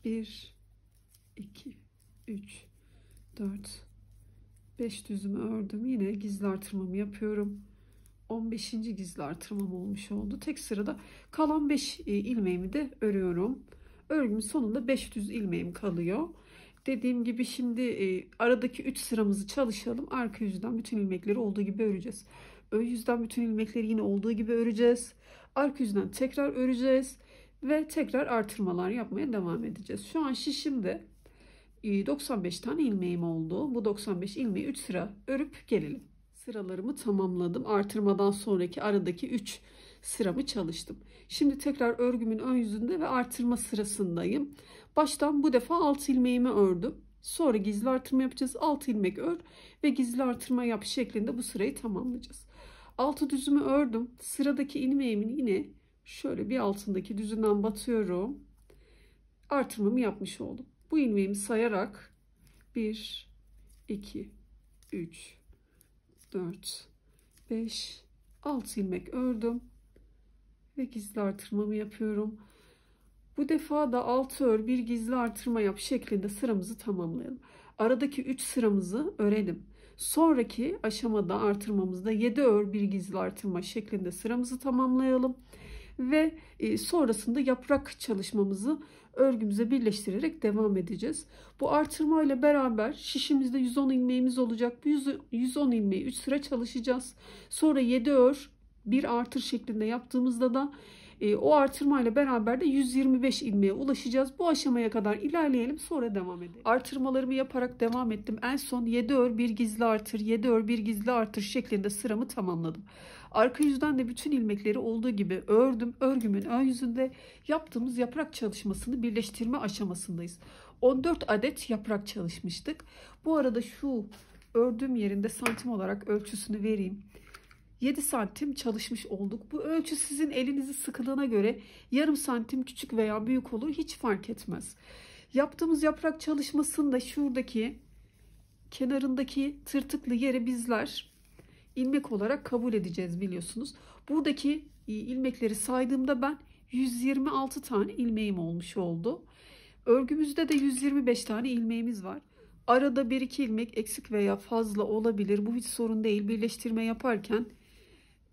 S1: 1, 2, 3, 4, 5 düzümü ördüm. Yine gizli artırmamı yapıyorum. 15. gizli artırmam olmuş oldu. Tek sırada kalan 5 ilmeğimi de örüyorum. Örgümün sonunda 5 düz ilmeğim kalıyor. Dediğim gibi şimdi aradaki 3 sıramızı çalışalım. Arka yüzden bütün ilmekleri olduğu gibi öreceğiz. Ön yüzden bütün ilmekleri yine olduğu gibi öreceğiz. Arka yüzden tekrar öreceğiz. Ve tekrar artırmalar yapmaya devam edeceğiz. Şu an şişimde 95 tane ilmeğim oldu. Bu 95 ilmeği 3 sıra örüp gelelim. Sıralarımı tamamladım. Artırmadan sonraki aradaki 3 sıramı çalıştım. Şimdi tekrar örgümün ön yüzünde ve artırma sırasındayım. Baştan bu defa 6 ilmeğimi ördüm. Sonra gizli artırma yapacağız. 6 ilmek ör ve gizli artırma yap şeklinde bu sırayı tamamlayacağız. 6 düzümü ördüm. Sıradaki ilmeğimin yine şöyle bir altındaki düzünden batıyorum. Artırmamı yapmış oldum. Bu ilmeğimi sayarak 1, 2, 3, 4, 5, 6 ilmek ördüm ve gizli artırmamı yapıyorum. Bu defa da 6 ör bir gizli artırma yap şeklinde sıramızı tamamlayalım. Aradaki 3 sıramızı örelim. Sonraki aşamada artırmamızda 7 ör bir gizli artırma şeklinde sıramızı tamamlayalım. Ve sonrasında yaprak çalışmamızı örgümüze birleştirerek devam edeceğiz. Bu artırma ile beraber şişimizde 110 ilmeğimiz olacak. Bu 110 ilmeği 3 sıra çalışacağız. Sonra 7 ör bir artır şeklinde yaptığımızda da o artırma ile beraber de 125 ilmeğe ulaşacağız. Bu aşamaya kadar ilerleyelim, sonra devam edelim. Artırmalarımı yaparak devam ettim. En son 7 ör bir gizli artır, 7 ör bir gizli artır şeklinde sıramı tamamladım. Arka yüzden de bütün ilmekleri olduğu gibi ördüm. Örgümün ön yüzünde yaptığımız yaprak çalışmasını birleştirme aşamasındayız. 14 adet yaprak çalışmıştık. Bu arada şu ördüğüm yerinde santim olarak ölçüsünü vereyim. 7 santim çalışmış olduk. Bu ölçü sizin elinizin sıkılığına göre yarım santim küçük veya büyük olur, hiç fark etmez. Yaptığımız yaprak çalışmasında şuradaki kenarındaki tırtıklı yeri bizler ilmek olarak kabul edeceğiz, biliyorsunuz. Buradaki ilmekleri saydığımda ben 126 tane ilmeğim olmuş oldu. Örgümüzde de 125 tane ilmeğimiz var. Arada 1-2 ilmek eksik veya fazla olabilir. Bu hiç sorun değil. Birleştirme yaparken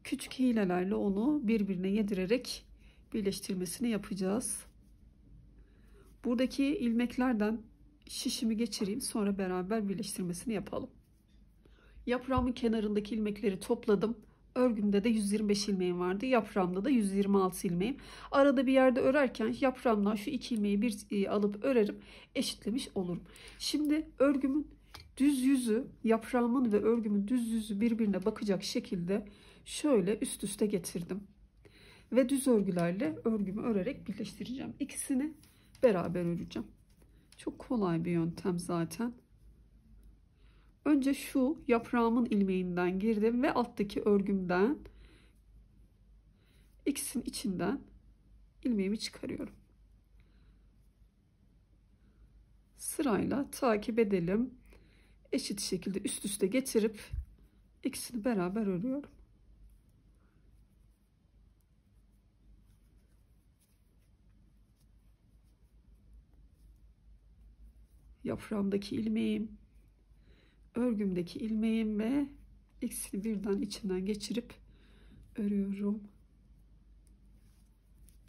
S1: küçük hilelerle onu birbirine yedirerek birleştirmesini yapacağız. Buradaki ilmeklerden şişimi geçireyim, sonra beraber birleştirmesini yapalım. Yaprağımın kenarındaki ilmekleri topladım. Örgümde de 125 ilmeğim vardı. Yaprağımda da 126 ilmeğim. Arada bir yerde örerken yaprağımdan şu 2 ilmeği bir alıp örerim. Eşitlemiş olurum. Şimdi örgümün düz yüzü, yaprağımın ve örgümün düz yüzü birbirine bakacak şekilde şöyle üst üste getirdim. Ve düz örgülerle örgümü örerek birleştireceğim. İkisini beraber öreceğim. Çok kolay bir yöntem zaten. Önce şu yaprağımın ilmeğinden girdim ve alttaki örgümden ikisinin içinden ilmeğimi çıkarıyorum. Sırayla takip edelim. Eşit şekilde üst üste getirip ikisini beraber örüyorum. Yaprağımdaki ilmeğim, örgümdeki ilmeğim ve ikisini birden içinden geçirip örüyorum.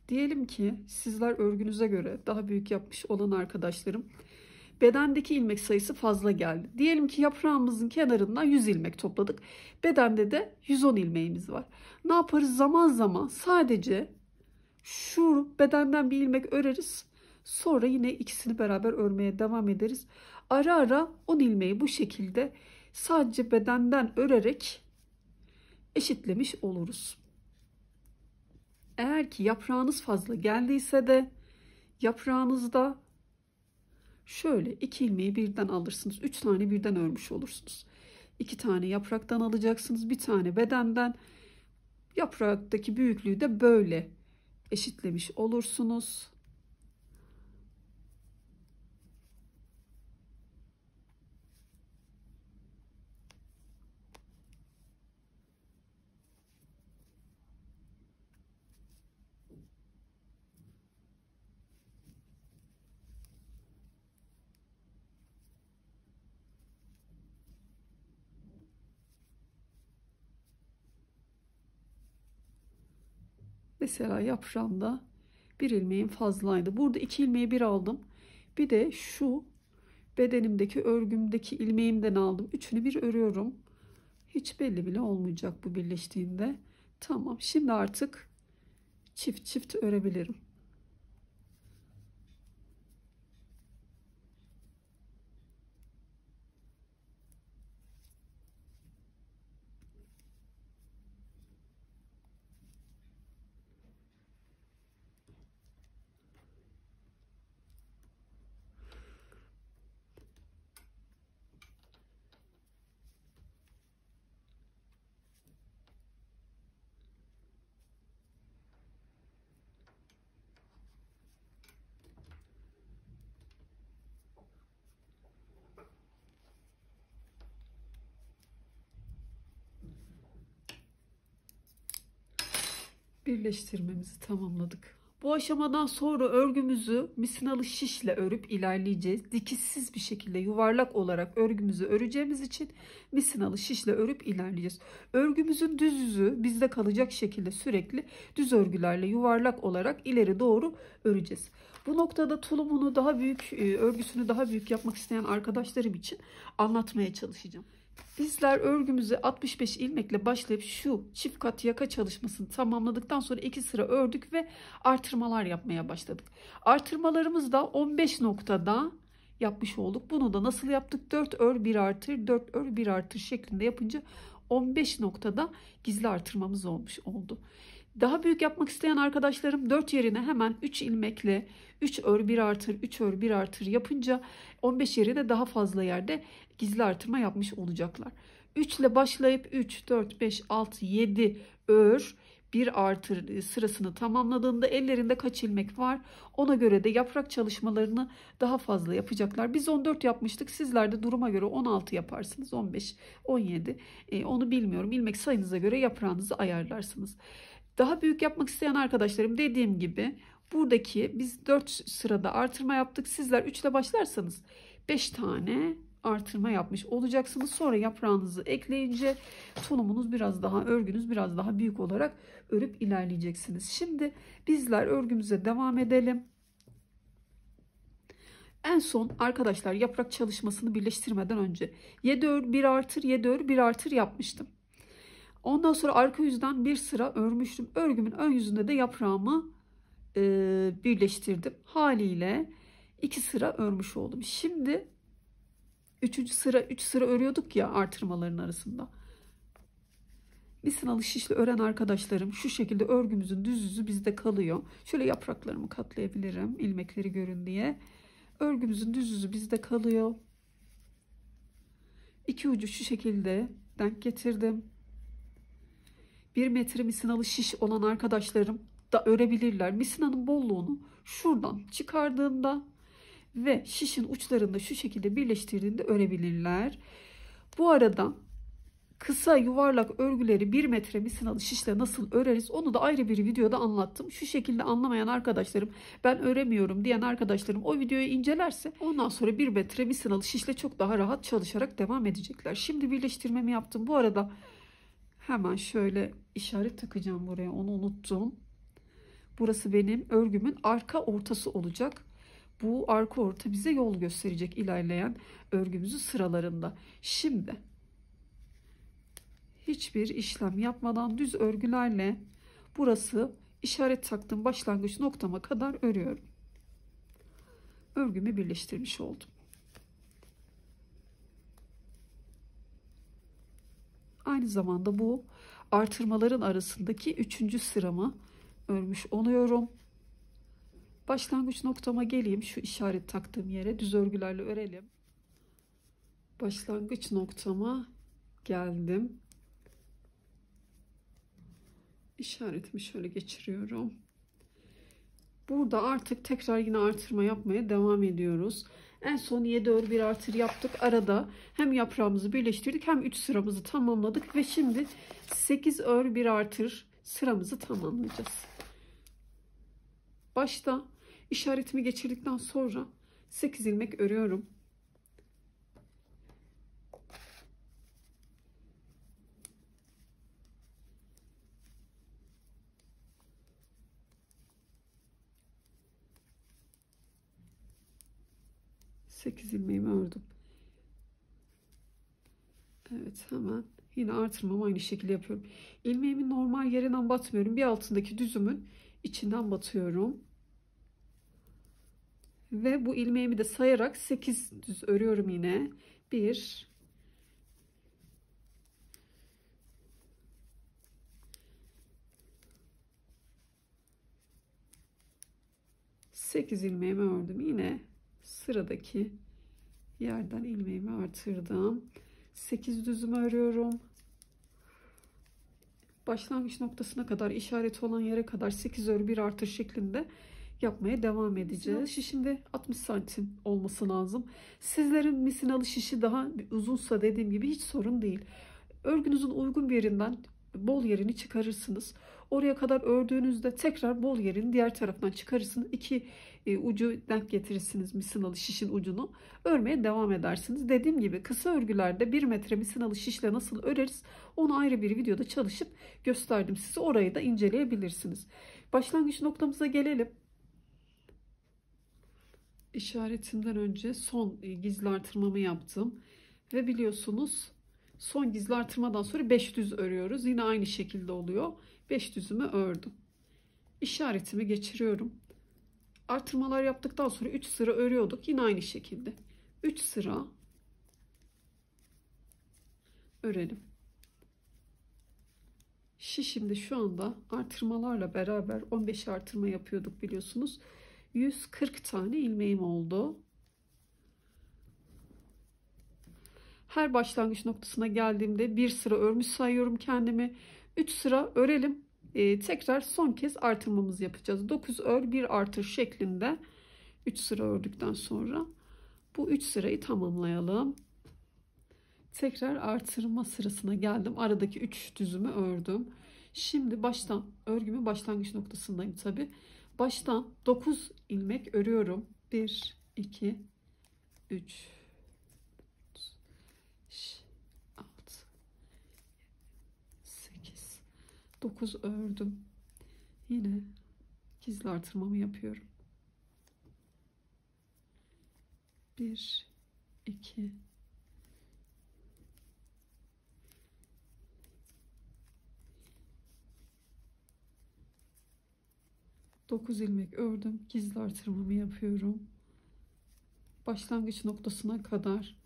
S1: Diyelim ki sizler örgünüze göre daha büyük yapmış olan arkadaşlarım, bedendeki ilmek sayısı fazla geldi. Diyelim ki yaprağımızın kenarından 100 ilmek topladık. Bedende de 110 ilmeğimiz var. Ne yaparız? Zaman zaman sadece şu bedenden bir ilmek öreriz. Sonra yine ikisini beraber örmeye devam ederiz. Ara ara 10 ilmeği bu şekilde sadece bedenden örerek eşitlemiş oluruz. Eğer ki yaprağınız fazla geldiyse de yaprağınızda şöyle 2 ilmeği birden alırsınız. 3 tane birden örmüş olursunuz. 2 tane yapraktan alacaksınız. Bir tane bedenden. Yapraktaki büyüklüğü de böyle eşitlemiş olursunuz. Mesela yaprağımda bir ilmeğim fazlaydı. Burada 2 ilmeği bir aldım. Bir de şu bedenimdeki örgümdeki ilmeğimden aldım. Üçünü bir örüyorum. Hiç belli bile olmayacak bu birleştiğinde. Tamam. Şimdi artık çift çift örebilirim. Birleştirmemizi tamamladık. Bu aşamadan sonra örgümüzü misinalı şişle örüp ilerleyeceğiz. Dikişsiz bir şekilde yuvarlak olarak örgümüzü öreceğimiz için misinalı şişle örüp ilerleyeceğiz. Örgümüzün düz yüzü bizde kalacak şekilde sürekli düz örgülerle yuvarlak olarak ileri doğru öreceğiz. Bu noktada tulumunu daha büyük, örgüsünü daha büyük yapmak isteyen arkadaşlarım için anlatmaya çalışacağım. Bizler örgümüzü 65 ilmekle başlayıp şu çift kat yaka çalışmasını tamamladıktan sonra 2 sıra ördük ve artırmalar yapmaya başladık. Artırmalarımız da 15 noktada yapmış olduk. Bunu da nasıl yaptık? 4 ör 1 artır, 4 ör 1 artır şeklinde yapınca 15 noktada gizli artırmamız oldu. Daha büyük yapmak isteyen arkadaşlarım 4 yerine hemen 3 ilmekle 3 ör 1 artır 3 ör 1 artır yapınca 15 yerine daha fazla yerde gizli artırma yapmış olacaklar. 3 ile başlayıp 3, 4, 5, 6, 7 ör 1 artır sırasını tamamladığında ellerinde kaç ilmek var ona göre de yaprak çalışmalarını daha fazla yapacaklar. Biz 14 yapmıştık. Sizler de duruma göre 16 yaparsınız. 15, 17 onu bilmiyorum. İlmek sayınıza göre yaprağınızı ayarlarsınız. Daha büyük yapmak isteyen arkadaşlarım dediğim gibi buradaki biz 4 sırada artırma yaptık. Sizler 3 ile başlarsanız 5 tane artırma yapmış olacaksınız. Sonra yaprağınızı ekleyince tulumunuz biraz daha, örgünüz biraz daha büyük olarak örüp ilerleyeceksiniz. Şimdi bizler örgümüze devam edelim. En son arkadaşlar yaprak çalışmasını birleştirmeden önce 7 ör 1 artır 7 ör 1 artır yapmıştım. Ondan sonra arka yüzden bir sıra örmüştüm. Örgümün ön yüzünde de yaprağımı birleştirdim. Haliyle 2 sıra örmüş oldum. Şimdi 3. sıra 3 sıra örüyorduk ya artırmaların arasında. Misinalı şişle ören arkadaşlarım şu şekilde örgümüzün düz yüzü bizde kalıyor. Şöyle yapraklarımı katlayabilirim ilmekleri görün diye. Örgümüzün düz yüzü bizde kalıyor. 2 ucu şu şekilde denk getirdim. 1 metre misinalı şiş olan arkadaşlarım da örebilirler. Misinanın bolluğunu şuradan çıkardığında ve şişin uçlarında şu şekilde birleştirdiğinde örebilirler. Bu arada kısa yuvarlak örgüleri 1 metre misinalı şişle nasıl öreriz onu da ayrı bir videoda anlattım. Şu şekilde anlamayan arkadaşlarım, ben öremiyorum diyen arkadaşlarım o videoyu incelerse ondan sonra 1 metre misinalı şişle çok daha rahat çalışarak devam edecekler. Şimdi birleştirmemi yaptım. Bu arada hemen şöyle işaret takacağım buraya, onu unuttum. Burası benim örgümün arka ortası olacak. Bu arka orta bize yol gösterecek ilerleyen örgümüzün sıralarında. Şimdi hiçbir işlem yapmadan düz örgülerle burası işaret taktığım başlangıç noktama kadar örüyorum. Örgümü birleştirmiş oldum. Aynı zamanda bu artırmaların arasındaki 3. sıramı örmüş oluyorum. Başlangıç noktama geleyim. Şu işaret taktığım yere düz örgülerle örelim. Başlangıç noktama geldim. İşaretimi şöyle geçiriyorum. Burada artık tekrar yine artırma yapmaya devam ediyoruz. En son 7 ör 1 artır yaptık. Arada hem yaprağımızı birleştirdik hem 3 sıramızı tamamladık ve şimdi 8 ör 1 artır sıramızı tamamlayacağız. Başta işaretimi geçirdikten sonra 8 ilmek örüyorum. Sekiz ilmeğimi ördüm. Evet, hemen yine artırmamı aynı şekilde yapıyorum. İlmeğimin normal yerinden batmıyorum. Bir altındaki düzümün içinden batıyorum. Ve bu ilmeğimi de sayarak 8 düz örüyorum yine. 1 8 ilmeğimi ördüm. Yine sıradaki yerden ilmeğimi artırdım. 8 düzümü örüyorum. Başlangıç noktasına kadar, işaret olan yere kadar 8 ör 1 artır şeklinde yapmaya devam edeceğiz. Şişimde 60 santim olması lazım. Sizlerin misinalı şişi daha uzunsa dediğim gibi hiç sorun değil. Örgünüzün uygun bir yerinden bol yerini çıkarırsınız. Oraya kadar ördüğünüzde tekrar bol yerin diğer tarafından çıkarırsınız. İki ucu denk getirirsiniz misinalı şişin ucunu. Örmeye devam edersiniz. Dediğim gibi kısa örgülerde 1 metre misinalı şişle nasıl öreriz onu ayrı bir videoda çalışıp gösterdim size. Orayı da inceleyebilirsiniz. Başlangıç noktamıza gelelim. İşaretimden önce son gizli artırmamı yaptım. Ve biliyorsunuz son gizli artırmadan sonra 5 düz örüyoruz. Yine aynı şekilde oluyor. 5 düzümü ördüm. İşaretimi geçiriyorum. Artırmalar yaptıktan sonra 3 sıra örüyorduk. Yine aynı şekilde. 3 sıra örelim. Şişimde şu anda artırmalarla beraber 15 artırma yapıyorduk biliyorsunuz. 140 tane ilmeğim oldu. Her başlangıç noktasına geldiğimde bir sıra örmüş sayıyorum kendimi. 3 sıra örelim. Tekrar son kez artırmamızı yapacağız. 9 ör 1 artır şeklinde 3 sıra ördükten sonra bu 3 sırayı tamamlayalım. Tekrar artırma sırasına geldim. Aradaki 3 düzümü ördüm. Şimdi baştan örgümün başlangıç noktasındayım tabi. Baştan 9 ilmek örüyorum. 1, 2, 3, 6, 8, 9 ördüm. Yine gizli artırmamı yapıyorum. 1, 2, 9 ilmek ördüm. Gizli artırmamı yapıyorum. Başlangıç noktasına kadar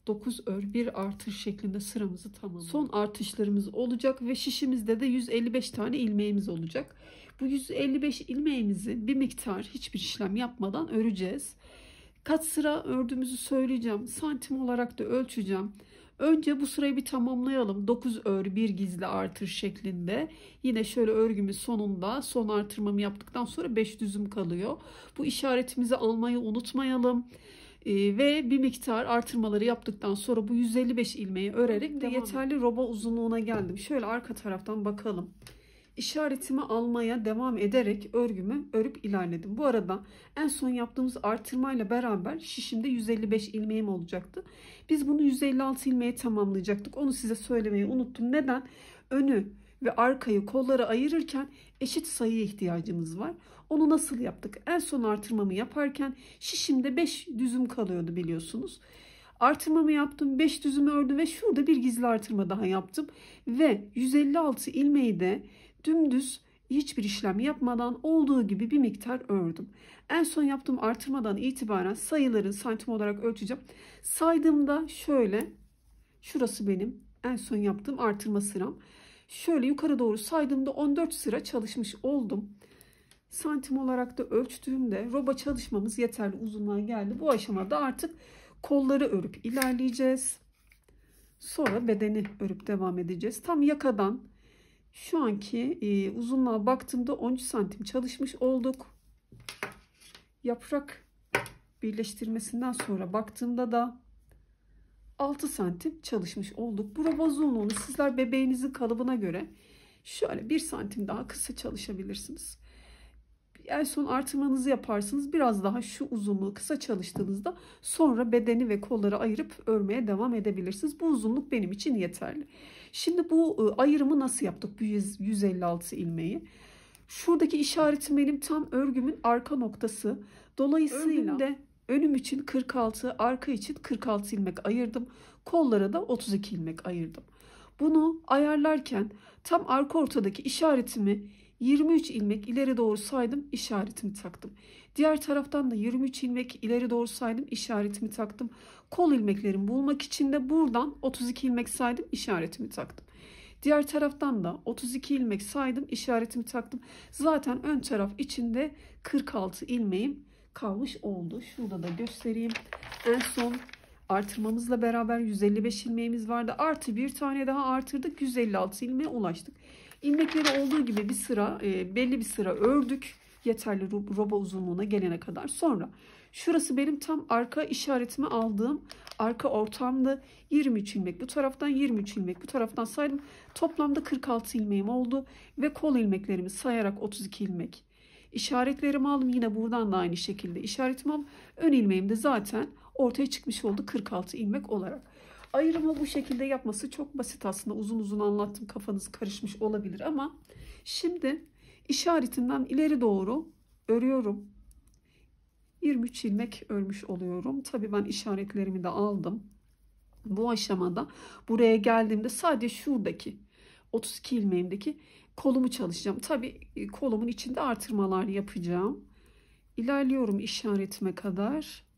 S1: 9 ör 1 artır şeklinde sıramızı tamamlıyoruz. Son artışlarımız olacak ve şişimizde de 155 tane ilmeğimiz olacak. Bu 155 ilmeğimizi bir miktar hiçbir işlem yapmadan öreceğiz. Kaç sıra ördüğümüzü söyleyeceğim. Santim olarak da ölçeceğim. Önce bu sırayı bir tamamlayalım. 9 ör 1 gizli artır şeklinde. Yine şöyle örgümün sonunda son artırmamı yaptıktan sonra 5 düzüm kalıyor. Bu işaretimizi almayı unutmayalım. Ve bir miktar artırmaları yaptıktan sonra bu 155 ilmeği örerek de yeterli roba uzunluğuna geldim. Şöyle arka taraftan bakalım. İşaretimi almaya devam ederek örgümü örüp ilerledim. Bu arada en son yaptığımız artırmayla beraber şişimde 155 ilmeğim olacaktı. Biz bunu 156 ilmeğe tamamlayacaktık. Onu size söylemeyi unuttum. Neden? Önü ve arkayı kolları ayırırken eşit sayıya ihtiyacımız var. Onu nasıl yaptık? En son artırmamı yaparken şişimde 5 düzüm kalıyordu biliyorsunuz. Artırmamı yaptım, 5 düzümü ördüm ve şurada bir gizli artırma daha yaptım. Ve 156 ilmeği de dümdüz hiçbir işlem yapmadan olduğu gibi bir miktar ördüm. En son yaptığım artırmadan itibaren sayıların santim olarak ölçeceğim. Saydığımda şöyle, şurası benim en son yaptığım artırma sıram. Şöyle yukarı doğru saydığımda 14 sıra çalışmış oldum. Santim olarak da ölçtüğümde roba çalışmamız yeterli uzunluğa geldi. Bu aşamada artık kolları örüp ilerleyeceğiz. Sonra bedeni örüp devam edeceğiz. Tam yakadan şu anki uzunluğa baktığımda 13 santim çalışmış olduk. Yaprak birleştirmesinden sonra baktığımda da 6 santim çalışmış olduk. Bu roba uzunluğunu sizler bebeğinizin kalıbına göre şöyle 1 santim daha kısa çalışabilirsiniz. En son artırmanızı yaparsınız. Biraz daha şu uzunluğu kısa çalıştığınızda sonra bedeni ve kolları ayırıp örmeye devam edebilirsiniz. Bu uzunluk benim için yeterli. Şimdi bu ayrımı nasıl yaptık? Bu 156 ilmeği. Şuradaki işaretim benim tam örgümün arka noktası. Dolayısıyla önüm için 46, arka için 46 ilmek ayırdım. Kollara da 32 ilmek ayırdım. Bunu ayarlarken tam arka ortadaki işaretimi 23 ilmek ileri doğru saydım, işaretimi taktım. Diğer taraftan da 23 ilmek ileri doğru saydım, işaretimi taktım. Kol ilmeklerimi bulmak için de buradan 32 ilmek saydım, işaretimi taktım. Diğer taraftan da 32 ilmek saydım, işaretimi taktım. Zaten ön taraf içinde 46 ilmeğim kalmış oldu. Şurada da göstereyim. En son artırmamızla beraber 155 ilmeğimiz vardı. Artı bir tane daha artırdık, 156 ilmeğe ulaştık. İlmekleri olduğu gibi bir sıra belli bir sıra ördük. Yeterli roba uzunluğuna gelene kadar. Sonra şurası benim tam arka işaretimi aldığım arka ortamda 23 ilmek. Bu taraftan 23 ilmek. Bu taraftan saydım. Toplamda 46 ilmeğim oldu. Ve kol ilmeklerimi sayarak 32 ilmek. İşaretlerimi aldım. Yine buradan da aynı şekilde işaretimi aldım. Ön ilmeğim de zaten ortaya çıkmış oldu 46 ilmek olarak. Ayrımı bu şekilde yapması çok basit aslında. Uzun uzun anlattım. Kafanız karışmış olabilir ama şimdi işaretimden ileri doğru örüyorum. 23 ilmek örmüş oluyorum. Tabii ben işaretlerimi de aldım. Bu aşamada buraya geldiğimde sadece şuradaki 32 ilmeğimdeki kolumu çalışacağım. Tabii kolumun içinde artırmalar yapacağım. İlerliyorum işaretime kadar.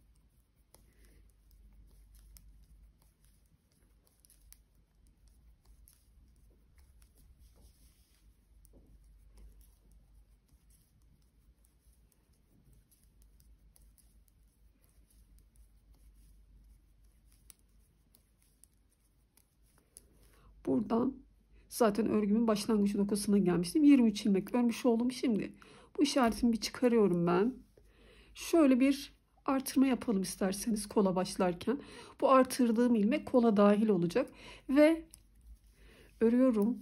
S1: Buradan zaten örgümün başlangıç noktasına gelmiştim. 23 ilmek örmüş oldum. Şimdi bu işaretimi bir çıkarıyorum ben. Şöyle bir artırma yapalım isterseniz kola başlarken. Bu artırdığım ilmek kola dahil olacak. Ve örüyorum.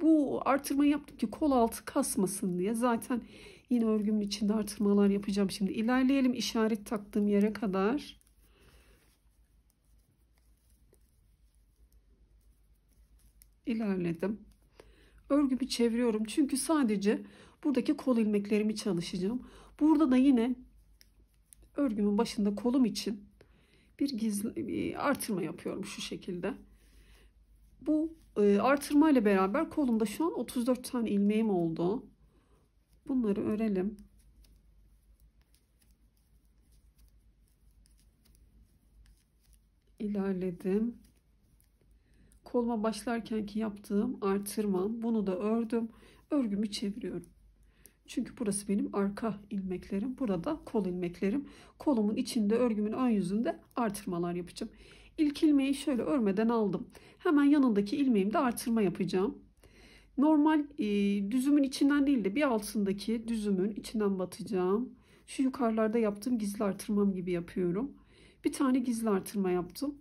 S1: Bu artırmayı yaptım ki kol altı kasmasın diye. Zaten yine örgümün içinde artırmalar yapacağım. Şimdi ilerleyelim işaret taktığım yere kadar. İlerledim. Örgümü çeviriyorum. Çünkü sadece buradaki kol ilmeklerimi çalışacağım. Burada da yine örgümün başında kolum için bir gizli artırma yapıyorum şu şekilde. Bu artırma ile beraber kolumda şu an 34 tane ilmeğim oldu. Bunları örelim. İlerledim. Koluma başlarkenki yaptığım artırmam. Bunu da ördüm. Örgümü çeviriyorum. Çünkü burası benim arka ilmeklerim. Burada kol ilmeklerim. Kolumun içinde örgümün ön yüzünde artırmalar yapacağım. İlk ilmeği şöyle örmeden aldım. Hemen yanındaki ilmeğimde artırma yapacağım. Normal düzümün içinden değil de bir altındaki düzümün içinden batacağım. Şu yukarılarda yaptığım gizli artırmam gibi yapıyorum. Bir tane gizli artırma yaptım.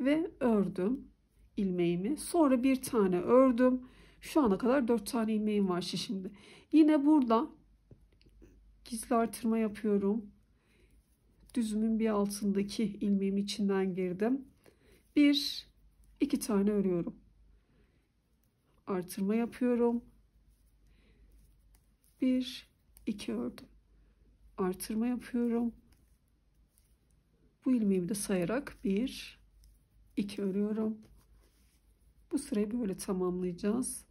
S1: Ve ördüm ilmeğimi. Sonra bir tane ördüm. Şu ana kadar 4 tane ilmeğim var şişimde. Yine burada gizli artırma yapıyorum. Düzümün bir altındaki ilmeğim içinden girdim. Bir, iki tane örüyorum. Artırma yapıyorum. Bir, iki ördüm. Artırma yapıyorum. Bu ilmeğimi de sayarak bir, iki örüyorum. Bu sırayı böyle tamamlayacağız.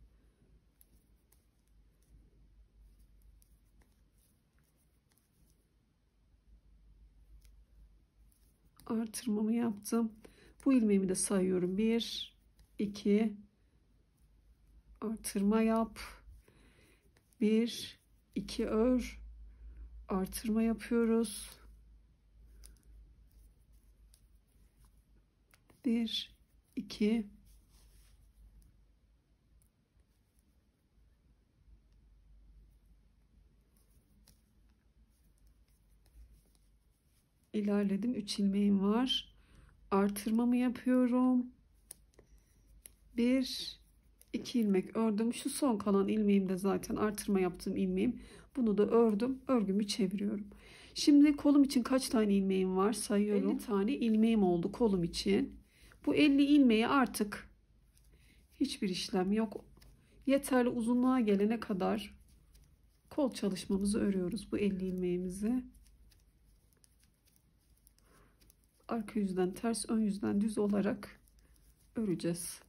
S1: Artırmamı yaptım. Bu ilmeğimi de sayıyorum. 1, 2, artırma yap. 1, 2 ör. Artırma yapıyoruz. 1, 2, ilerledim. 3 ilmeğim var. Artırmamı yapıyorum. 1, 2 ilmek ördüm. Şu son kalan ilmeğim de zaten artırma yaptığım ilmeğim. Bunu da ördüm. Örgümü çeviriyorum. Şimdi kolum için kaç tane ilmeğim var sayıyorum. 50 tane ilmeğim oldu kolum için. Bu 50 ilmeği artık hiçbir işlem yok. Yeterli uzunluğa gelene kadar kol çalışmamızı örüyoruz bu 50 ilmeğimizi. Arka yüzden ters, ön yüzden düz olarak öreceğiz.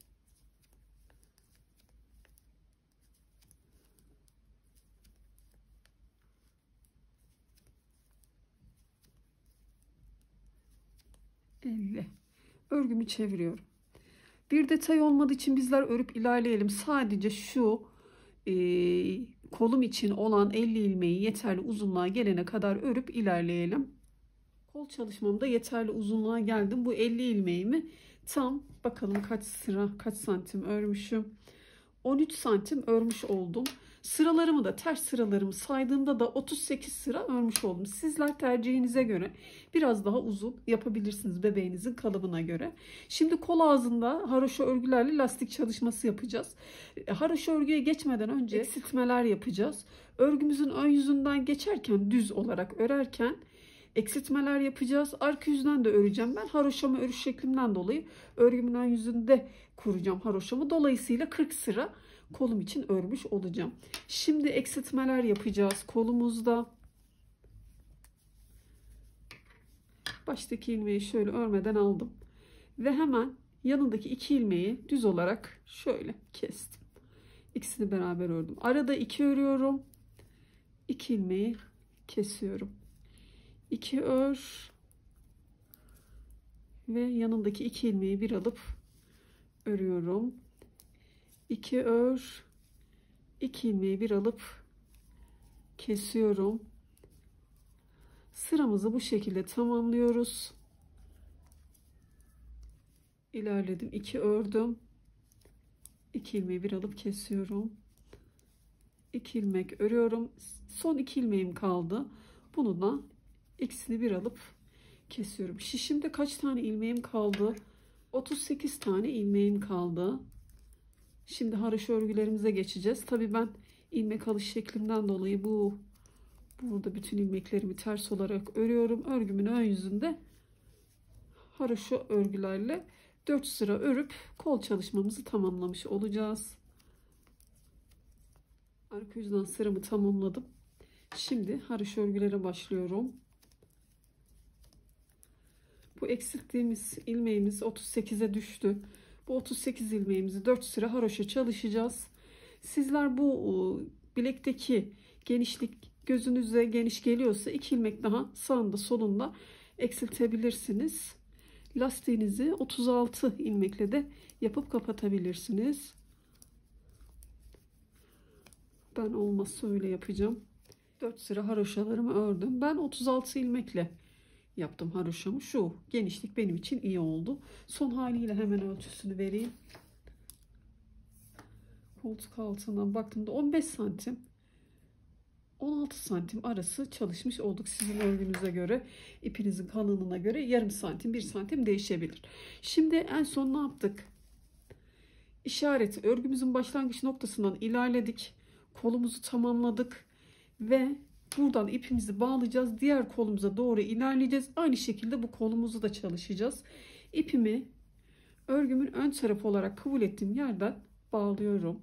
S1: Örgümü çeviriyorum. Bir detay olmadığı için bizler örüp ilerleyelim. Sadece şu kolum için olan 50 ilmeği yeterli uzunluğa gelene kadar örüp ilerleyelim. Kol çalışmamda yeterli uzunluğa geldim. Bu 50 ilmeğimi tam bakalım kaç sıra kaç santim örmüşüm. 13 santim örmüş oldum. Sıralarımı da ters sıralarımı saydığımda da 38 sıra örmüş oldum. Sizler tercihinize göre biraz daha uzun yapabilirsiniz, bebeğinizin kalıbına göre. Şimdi kol ağzında haroşa örgülerle lastik çalışması yapacağız. Haroşa örgüye geçmeden önce eksiltmeler yapacağız. Örgümüzün ön yüzünden geçerken, düz olarak örerken eksiltmeler yapacağız. Arka yüzünden de öreceğim. Ben haroşamı örüş şeklimden dolayı örgümün ön yüzünde kuracağım haroşamı. Dolayısıyla 40 sıra kolum için örmüş olacağım. Şimdi eksiltmeler yapacağız kolumuzda. Baştaki ilmeği şöyle örmeden aldım. Ve hemen yanındaki 2 ilmeği düz olarak şöyle kestim. İkisini beraber ördüm. Arada 2 örüyorum. 2 ilmeği kesiyorum. 2 ör ve yanındaki 2 ilmeği bir alıp örüyorum. 2 ör, 2 ilmeği bir alıp kesiyorum. Sıramızı bu şekilde tamamlıyoruz. İlerledim. 2 ördüm. 2 ilmeği bir alıp kesiyorum. 2 ilmek örüyorum. Son 2 ilmeğim kaldı. Bunu da ikisini bir alıp kesiyorum. Şişimde kaç tane ilmeğim kaldı? 38 tane ilmeğim kaldı. Şimdi haroşa örgülerimize geçeceğiz. Tabii ben ilmek alış şeklimden dolayı burada bütün ilmeklerimi ters olarak örüyorum. Örgümün ön yüzünde haroşa örgülerle 4 sıra örüp kol çalışmamızı tamamlamış olacağız. Arka yüzden sıramı tamamladım. Şimdi haroşa örgülere başlıyorum. Bu eksilttiğimiz ilmeğimiz 38'e düştü. Bu 38 ilmeğimizi 4 sıra haroşa çalışacağız. Sizler bu bilekteki genişlik gözünüze geniş geliyorsa 2 ilmek daha sağında solunda eksiltebilirsiniz. Lastiğinizi 36 ilmekle de yapıp kapatabilirsiniz. Ben olmazsa öyle yapacağım. 4 sıra haroşalarımı ördüm. Ben 36 ilmekle yaptım haroşamı. Şu genişlik benim için iyi oldu. Son haliyle hemen ölçüsünü vereyim. Koltuk altından baktığımda 15 santim 16 santim arası çalışmış olduk. Sizin örgünüze göre, ipinizin kalınlığına göre yarım santim 1 santim değişebilir. Şimdi en son ne yaptık? İşaret örgümüzün başlangıç noktasından ilerledik. Kolumuzu tamamladık ve buradan ipimizi bağlayacağız. Diğer kolumuza doğru ilerleyeceğiz. Aynı şekilde bu kolumuzu da çalışacağız. İpimi örgümün ön tarafı olarak kabul ettiğim yerden bağlıyorum.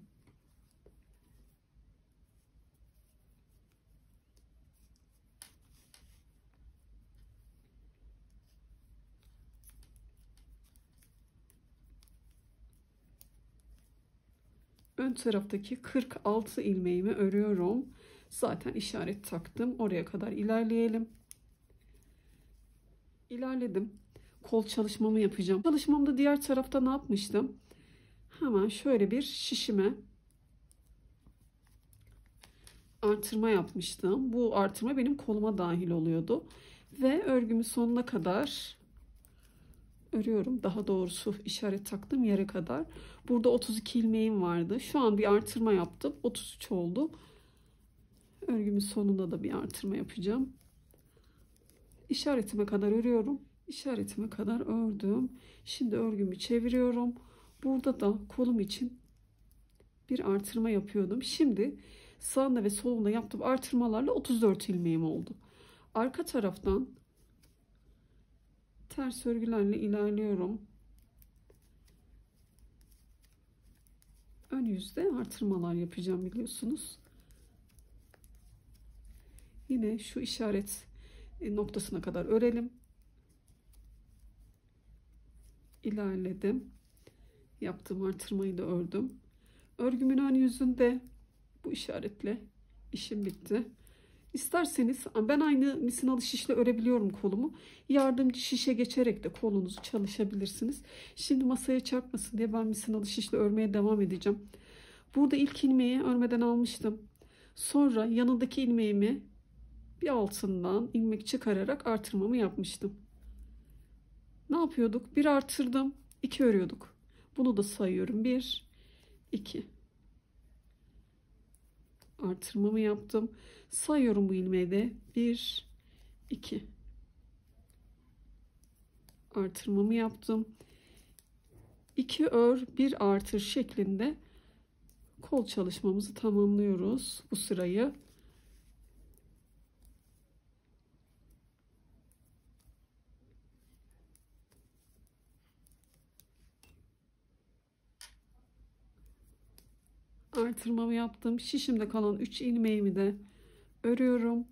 S1: Ön taraftaki 46 ilmeğimi örüyorum. Zaten işaret taktım. Oraya kadar ilerleyelim. İlerledim. Kol çalışmamı yapacağım. Çalışmamda diğer tarafta ne yapmıştım? Hemen şöyle bir şişime artırma yapmıştım. Bu artırma benim koluma dahil oluyordu. Ve örgümün sonuna kadar örüyorum. Daha doğrusu işaret taktığım yere kadar. Burada 32 ilmeğim vardı. Şu an bir artırma yaptım. 33 oldu. Örgümün sonunda da bir artırma yapacağım. İşaretime kadar örüyorum. İşaretime kadar ördüm. Şimdi örgümü çeviriyorum. Burada da kolum için bir artırma yapıyordum. Şimdi sağında ve solunda yaptığım artırmalarla 34 ilmeğim oldu. Arka taraftan ters örgülerle ilerliyorum. Ön yüzde artırmalar yapacağım biliyorsunuz. Yine şu işaret noktasına kadar örelim. İlerledim. Yaptığım artırmayı da ördüm. Örgümün ön yüzünde bu işaretle işim bitti. İsterseniz ben aynı misinalı şişle örebiliyorum kolumu. Yardımcı şişe geçerek de kolunuzu çalışabilirsiniz. Şimdi masaya çarpmasın diye ben misinalı şişle örmeye devam edeceğim. Burada ilk ilmeği örmeden almıştım. Sonra yanındaki ilmeğimi bir altından ilmek çıkararak artırmamı yapmıştım. Ne yapıyorduk? Bir artırdım, 2 örüyorduk. Bunu da sayıyorum. 1, 2. Artırmamı yaptım. Sayıyorum bu ilmeği de. 1, 2. Artırmamı yaptım. 2 ör 1 artır şeklinde kol çalışmamızı tamamlıyoruz bu sırayı. Artırmamı yaptım. Şişimde kalan 3 ilmeğimi de örüyorum.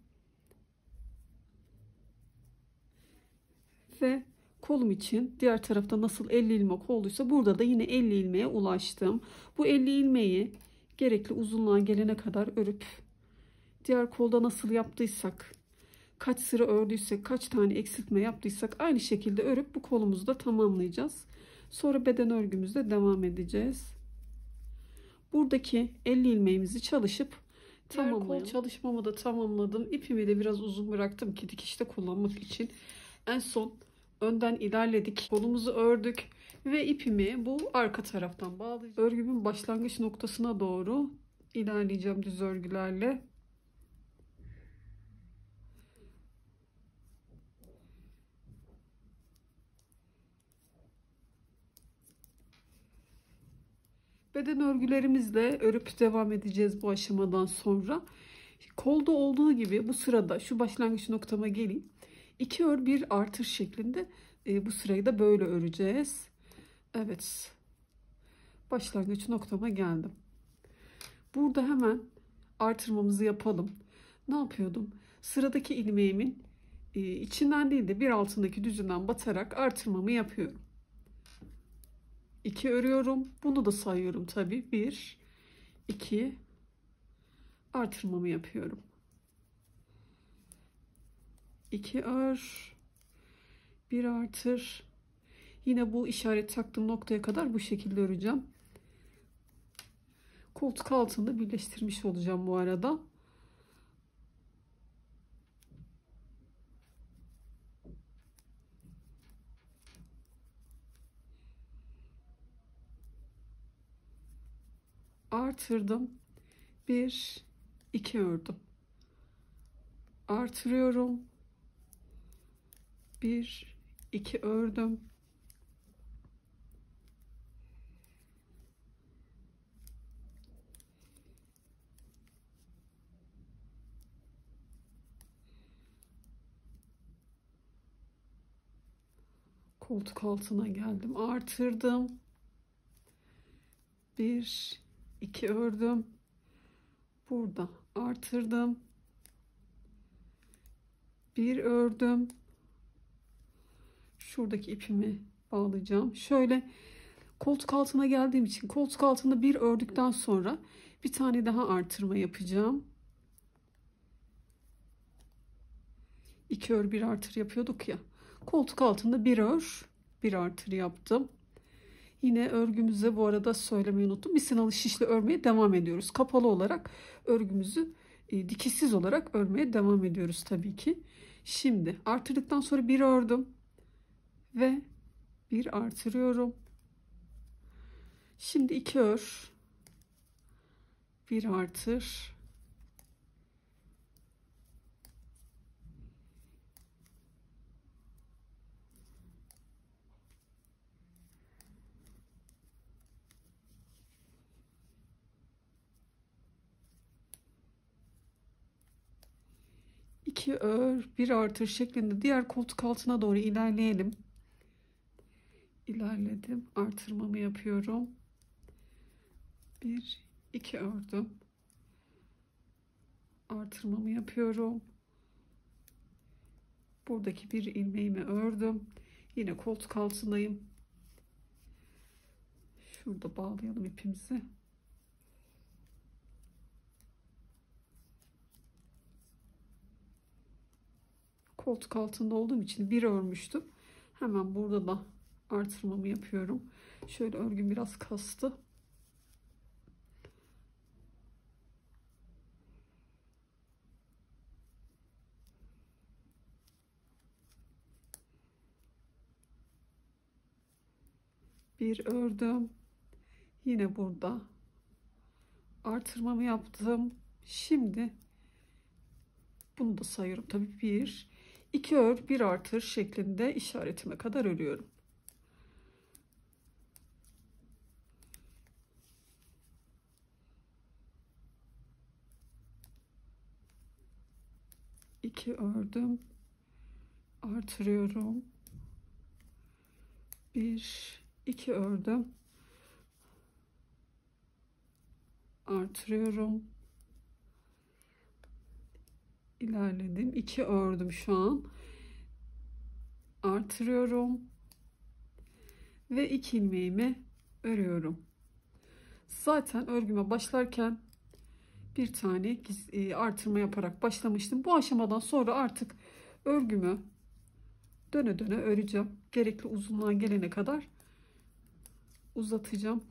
S1: Ve kolum için diğer tarafta nasıl 50 ilmek olduysa burada da yine 50 ilmeğe ulaştım. Bu 50 ilmeği gerekli uzunluğa gelene kadar örüp diğer kolda nasıl yaptıysak, kaç sıra ördüysek, kaç tane eksiltme yaptıysak aynı şekilde örüp bu kolumuzu da tamamlayacağız. Sonra beden örgümüzde devam edeceğiz. Buradaki 50 ilmeğimizi çalışıp tamamlayalım. Kol çalışmamı da tamamladım. İpimi de biraz uzun bıraktım ki dikişte kullanmak için. En son önden ilerledik. Kolumuzu ördük ve ipimi bu arka taraftan bağlayacağım. Örgümün başlangıç noktasına doğru ilerleyeceğim düz örgülerle. Beden örgülerimizle örüp devam edeceğiz bu aşamadan sonra. Kolda olduğu gibi bu sırada şu başlangıç noktama geleyim. 2 ör 1 artır şeklinde bu sırayı da böyle öreceğiz. Evet. Başlangıç noktama geldim. Burada hemen artırmamızı yapalım. Ne yapıyordum? Sıradaki ilmeğimin içinden değil de bir altındaki düzünden batarak artırmamı yapıyorum. 2 örüyorum. Bunu da sayıyorum tabii. 1, 2 artırmamı yapıyorum. 2 ör, 1 artır. Yine bu işaret taktığım noktaya kadar bu şekilde öreceğim. Koltuk altında birleştirmiş olacağım bu arada. Artırdım. 1, 2 ördüm. Artırıyorum. 1, 2 ördüm. Koltuk altına geldim. Artırdım. 1, 2 ördüm. Burada artırdım. 1 ördüm. Şuradaki ipimi bağlayacağım. Şöyle koltuk altına geldiğim için koltuk altında 1 ördükten sonra bir tane daha artırma yapacağım. 2 ör 1 artır yapıyorduk ya. Koltuk altında 1 ör 1 artır yaptım. Yine örgümüze bu arada söylemeyi unuttum. Misinalı şişle örmeye devam ediyoruz. Kapalı olarak örgümüzü dikişsiz olarak örmeye devam ediyoruz tabii ki. Şimdi artırdıktan sonra 1 ördüm ve 1 artırıyorum. Şimdi 2 ör 1 artır. İki ör 1 artır şeklinde diğer koltuk altına doğru ilerleyelim. İlerledim. Artırmamı yapıyorum. 1, 2 ördüm. Artırmamı yapıyorum. Buradaki bir ilmeğimi ördüm. Yine koltuk altındayım. Şurada bağlayalım ipimizi. Koltuk altında olduğum için bir örmüştüm. Hemen burada da artırmamı yapıyorum. Şöyle örgüm biraz kastı. Bir ördüm. Yine burada artırmamı yaptım. Şimdi bunu da sayıyorum. Tabii 1, 2 ör, 1 artır şeklinde işaretime kadar örüyorum. İki ördüm. Artırıyorum. 1, 2 ördüm. Artırıyorum. İlerledim. 2 ördüm şu an. Artırıyorum. Ve 2 ilmeğimi örüyorum. Zaten örgüme başlarken bir tane artırma yaparak başlamıştım. Bu aşamadan sonra artık örgümü döne döne öreceğim. Gerekli uzunluğa gelene kadar uzatacağım.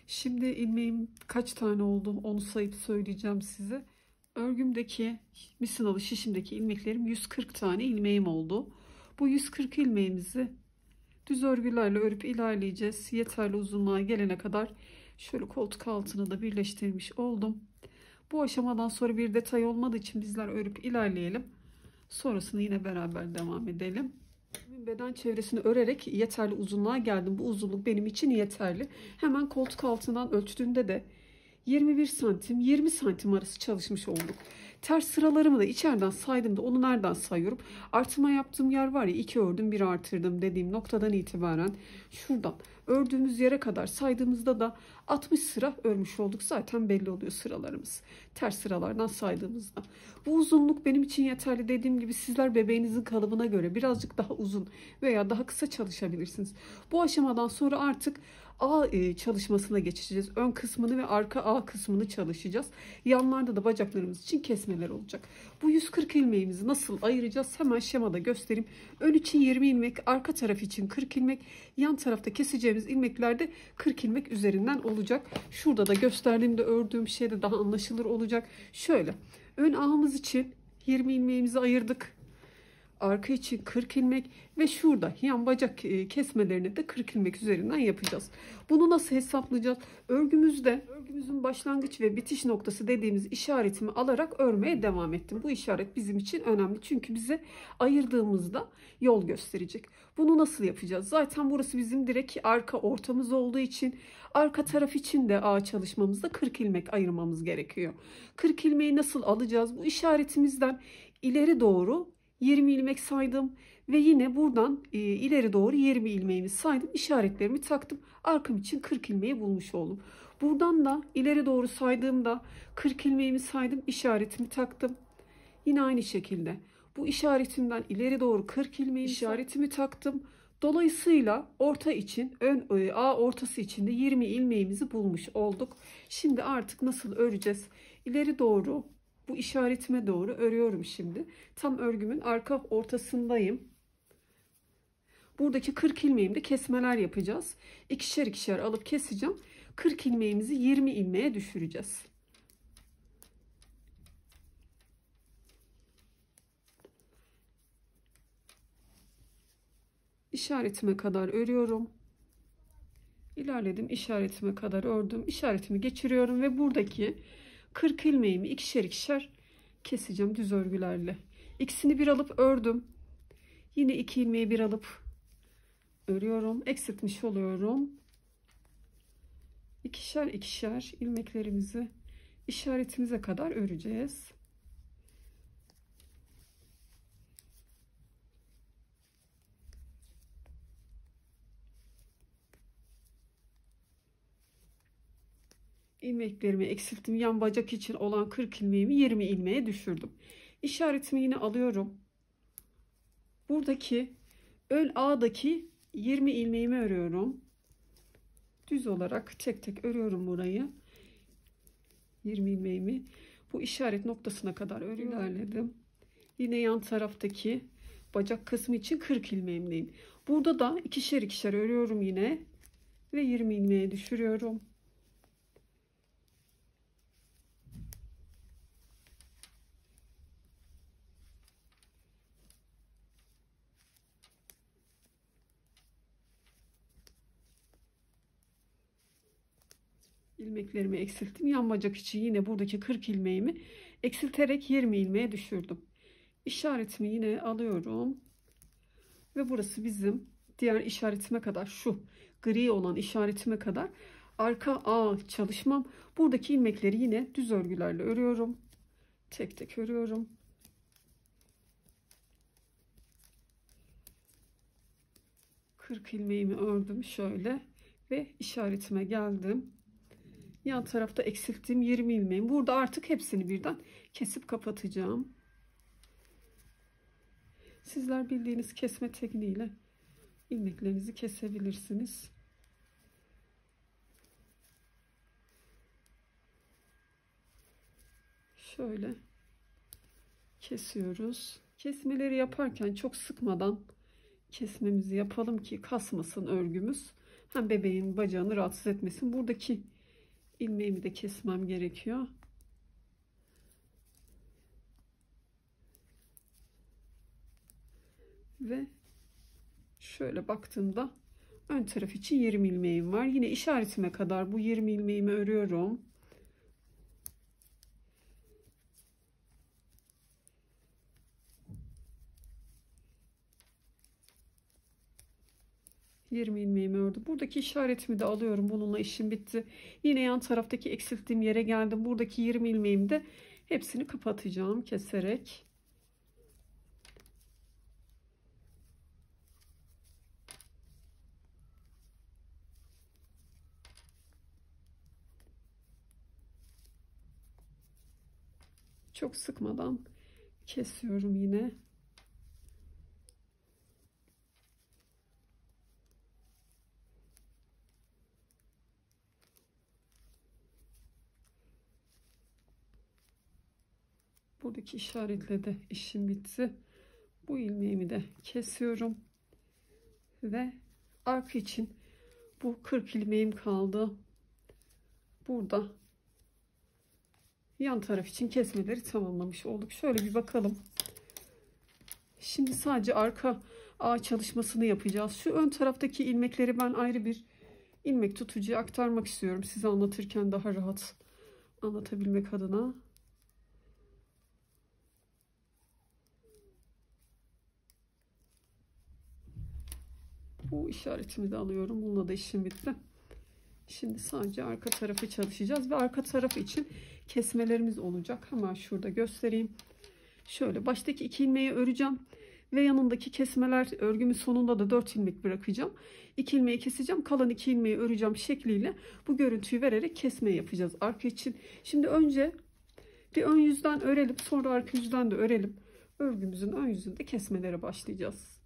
S1: Şimdi ilmeğim kaç tane oldu onu sayıp söyleyeceğim size. Örgümdeki misinalı şişimdeki ilmeklerim 140 tane ilmeğim oldu. Bu 140 ilmeğimizi düz örgülerle örüp ilerleyeceğiz. Yeterli uzunluğa gelene kadar şöyle koltuk altını da birleştirmiş oldum. Bu aşamadan sonra bir detay olmadığı için bizler örüp ilerleyelim. Sonrasını yine beraber devam edelim. Beden çevresini örerek yeterli uzunluğa geldim. Bu uzunluk benim için yeterli. Hemen koltuk altından ölçtüğümde de 21 santim 20 santim arası çalışmış olduk. Ters sıralarımı da içeriden saydığımda onu nereden sayıyorum? Artırma yaptığım yer var ya, 2 ördüm 1 artırdım dediğim noktadan itibaren şuradan ördüğümüz yere kadar saydığımızda da 60 sıra örmüş olduk. Zaten belli oluyor sıralarımız. Ters sıralardan saydığımızda. Bu uzunluk benim için yeterli. Dediğim gibi sizler bebeğinizin kalıbına göre birazcık daha uzun veya daha kısa çalışabilirsiniz. Bu aşamadan sonra artık A çalışmasına geçeceğiz. Ön kısmını ve arka A kısmını çalışacağız. Yanlarda da bacaklarımız için kesmeler olacak. Bu 140 ilmeğimizi nasıl ayıracağız? Hemen şemada göstereyim. Ön için 20 ilmek, arka taraf için 40 ilmek, yan tarafta keseceğimiz ilmekler de 40 ilmek üzerinden olacak. Şurada da gösterdiğimde ördüğüm şey de daha anlaşılır olacak. Şöyle, ön ağımız için 20 ilmeğimizi ayırdık. Arka için 40 ilmek ve şurada yan bacak kesmelerini de 40 ilmek üzerinden yapacağız. Bunu nasıl hesaplayacağız? Örgümüzün başlangıç ve bitiş noktası dediğimiz işaretimi alarak örmeye devam ettim. Bu işaret bizim için önemli. Çünkü bize ayırdığımızda yol gösterecek. Bunu nasıl yapacağız? Zaten burası bizim direkt arka ortamız olduğu için arka taraf için de ağ çalışmamızda 40 ilmek ayırmamız gerekiyor. 40 ilmeği nasıl alacağız? Bu işaretimizden ileri doğru 20 ilmek saydım ve yine buradan ileri doğru 20 ilmeğimi saydım. İşaretlerimi taktım. Arkam için 40 ilmeği bulmuş oldum. Buradan da ileri doğru saydığımda 40 ilmeğimi saydım. İşaretimi taktım. Yine aynı şekilde bu işaretimden ileri doğru 40 ilmeği işaretimi taktım. Dolayısıyla orta için A ortası için de 20 ilmeğimizi bulmuş olduk. Şimdi artık nasıl öreceğiz? İleri doğru bu işaretime doğru örüyorum şimdi. Tam örgümün arka ortasındayım. Buradaki 40 ilmeğimde kesmeler yapacağız. İkişer ikişer alıp keseceğim. 40 ilmeğimizi 20 ilmeğe düşüreceğiz. İşaretime kadar örüyorum. İlerledim, işaretime kadar ördüm. İşaretimi geçiriyorum ve buradaki 40 ilmeğimi ikişer ikişer keseceğim düz örgülerle. İkisini bir alıp ördüm. Yine 2 ilmeği bir alıp örüyorum. Eksiltmiş oluyorum. İkişer ikişer ilmeklerimizi işaretimize kadar öreceğiz. İlmeklerimi eksilttim. Yan bacak için olan 40 ilmeğimi 20 ilmeğe düşürdüm. İşaretimi yine alıyorum. Buradaki ön ağdaki 20 ilmeğimi örüyorum. Düz olarak tek tek örüyorum burayı. 20 ilmeğimi bu işaret noktasına kadar ilerledim. Yine yan taraftaki bacak kısmı için 40 ilmeğimdeyim. Burada da ikişer ikişer örüyorum yine ve 20 ilmeğe düşürüyorum. İlmeklerimi eksilttim. Yan bacak için yine buradaki 40 ilmeğimi eksilterek 20 ilmeğe düşürdüm. İşaretimi yine alıyorum. Ve burası bizim diğer işaretime kadar, şu gri olan işaretime kadar arka ağ çalışmam. Buradaki ilmekleri yine düz örgülerle örüyorum. Tek tek örüyorum. Kırk ilmeğimi ördüm şöyle ve işaretime geldim. Yan tarafta eksilttiğim 20 ilmeğim. Burada artık hepsini birden kesip kapatacağım. Sizler bildiğiniz kesme tekniğiyle ilmeklerinizi kesebilirsiniz. Şöyle kesiyoruz. Kesmeleri yaparken çok sıkmadan kesmemizi yapalım ki kasmasın örgümüz. Hem bebeğin bacağını rahatsız etmesin. Buradaki ilmeğimi de kesmem gerekiyor. Ve şöyle baktığımda ön taraf için 20 ilmeğim var. Yine işaretime kadar bu 20 ilmeğimi örüyorum. ...20 ilmeğimi ördüm. Buradaki işaretimi de alıyorum. Bununla işim bitti. Yine yan taraftaki eksilttiğim yere geldim. Buradaki 20 ilmeğimi de hepsini kapatacağım keserek. Çok sıkmadan kesiyorum yine. Buradaki işaretle de işim bitti. Bu ilmeğimi de kesiyorum. Ve arka için bu 40 ilmeğim kaldı. Burada yan taraf için kesmeleri tamamlamış olduk. Şöyle bir bakalım. Şimdi sadece arka ağ çalışmasını yapacağız. Şu ön taraftaki ilmekleri ben ayrı bir ilmek tutucuya aktarmak istiyorum. Size anlatırken daha rahat anlatabilmek adına. Bu işaretimi de alıyorum. Bununla da işim bitti. Şimdi sadece arka tarafı çalışacağız ve arka tarafı için kesmelerimiz olacak. Hemen şurada göstereyim. Şöyle baştaki 2 ilmeği öreceğim ve yanındaki kesmeler örgümün sonunda da 4 ilmek bırakacağım. 2 ilmeği keseceğim. Kalan 2 ilmeği öreceğim şekliyle bu görüntüyü vererek kesme yapacağız arka için. Şimdi önce bir ön yüzden örelim. Sonra arka yüzden de örelim. Örgümüzün ön yüzünde kesmelere başlayacağız.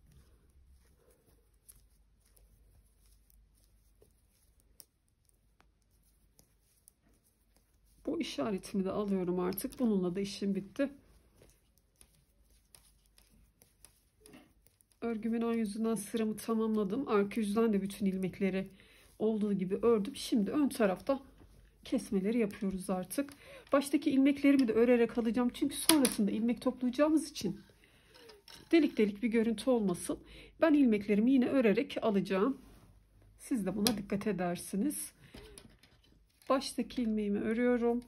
S1: Bu işaretimi de alıyorum artık. Bununla da işim bitti. Örgümün ön yüzünden sıramı tamamladım. Arka yüzden de bütün ilmekleri olduğu gibi ördüm. Şimdi ön tarafta kesmeleri yapıyoruz artık. Baştaki ilmeklerimi de örerek alacağım. Çünkü sonrasında ilmek toplayacağımız için delik delik bir görüntü olmasın. Ben ilmeklerimi yine örerek alacağım. Siz de buna dikkat edersiniz. Baştaki ilmeğimi örüyorum.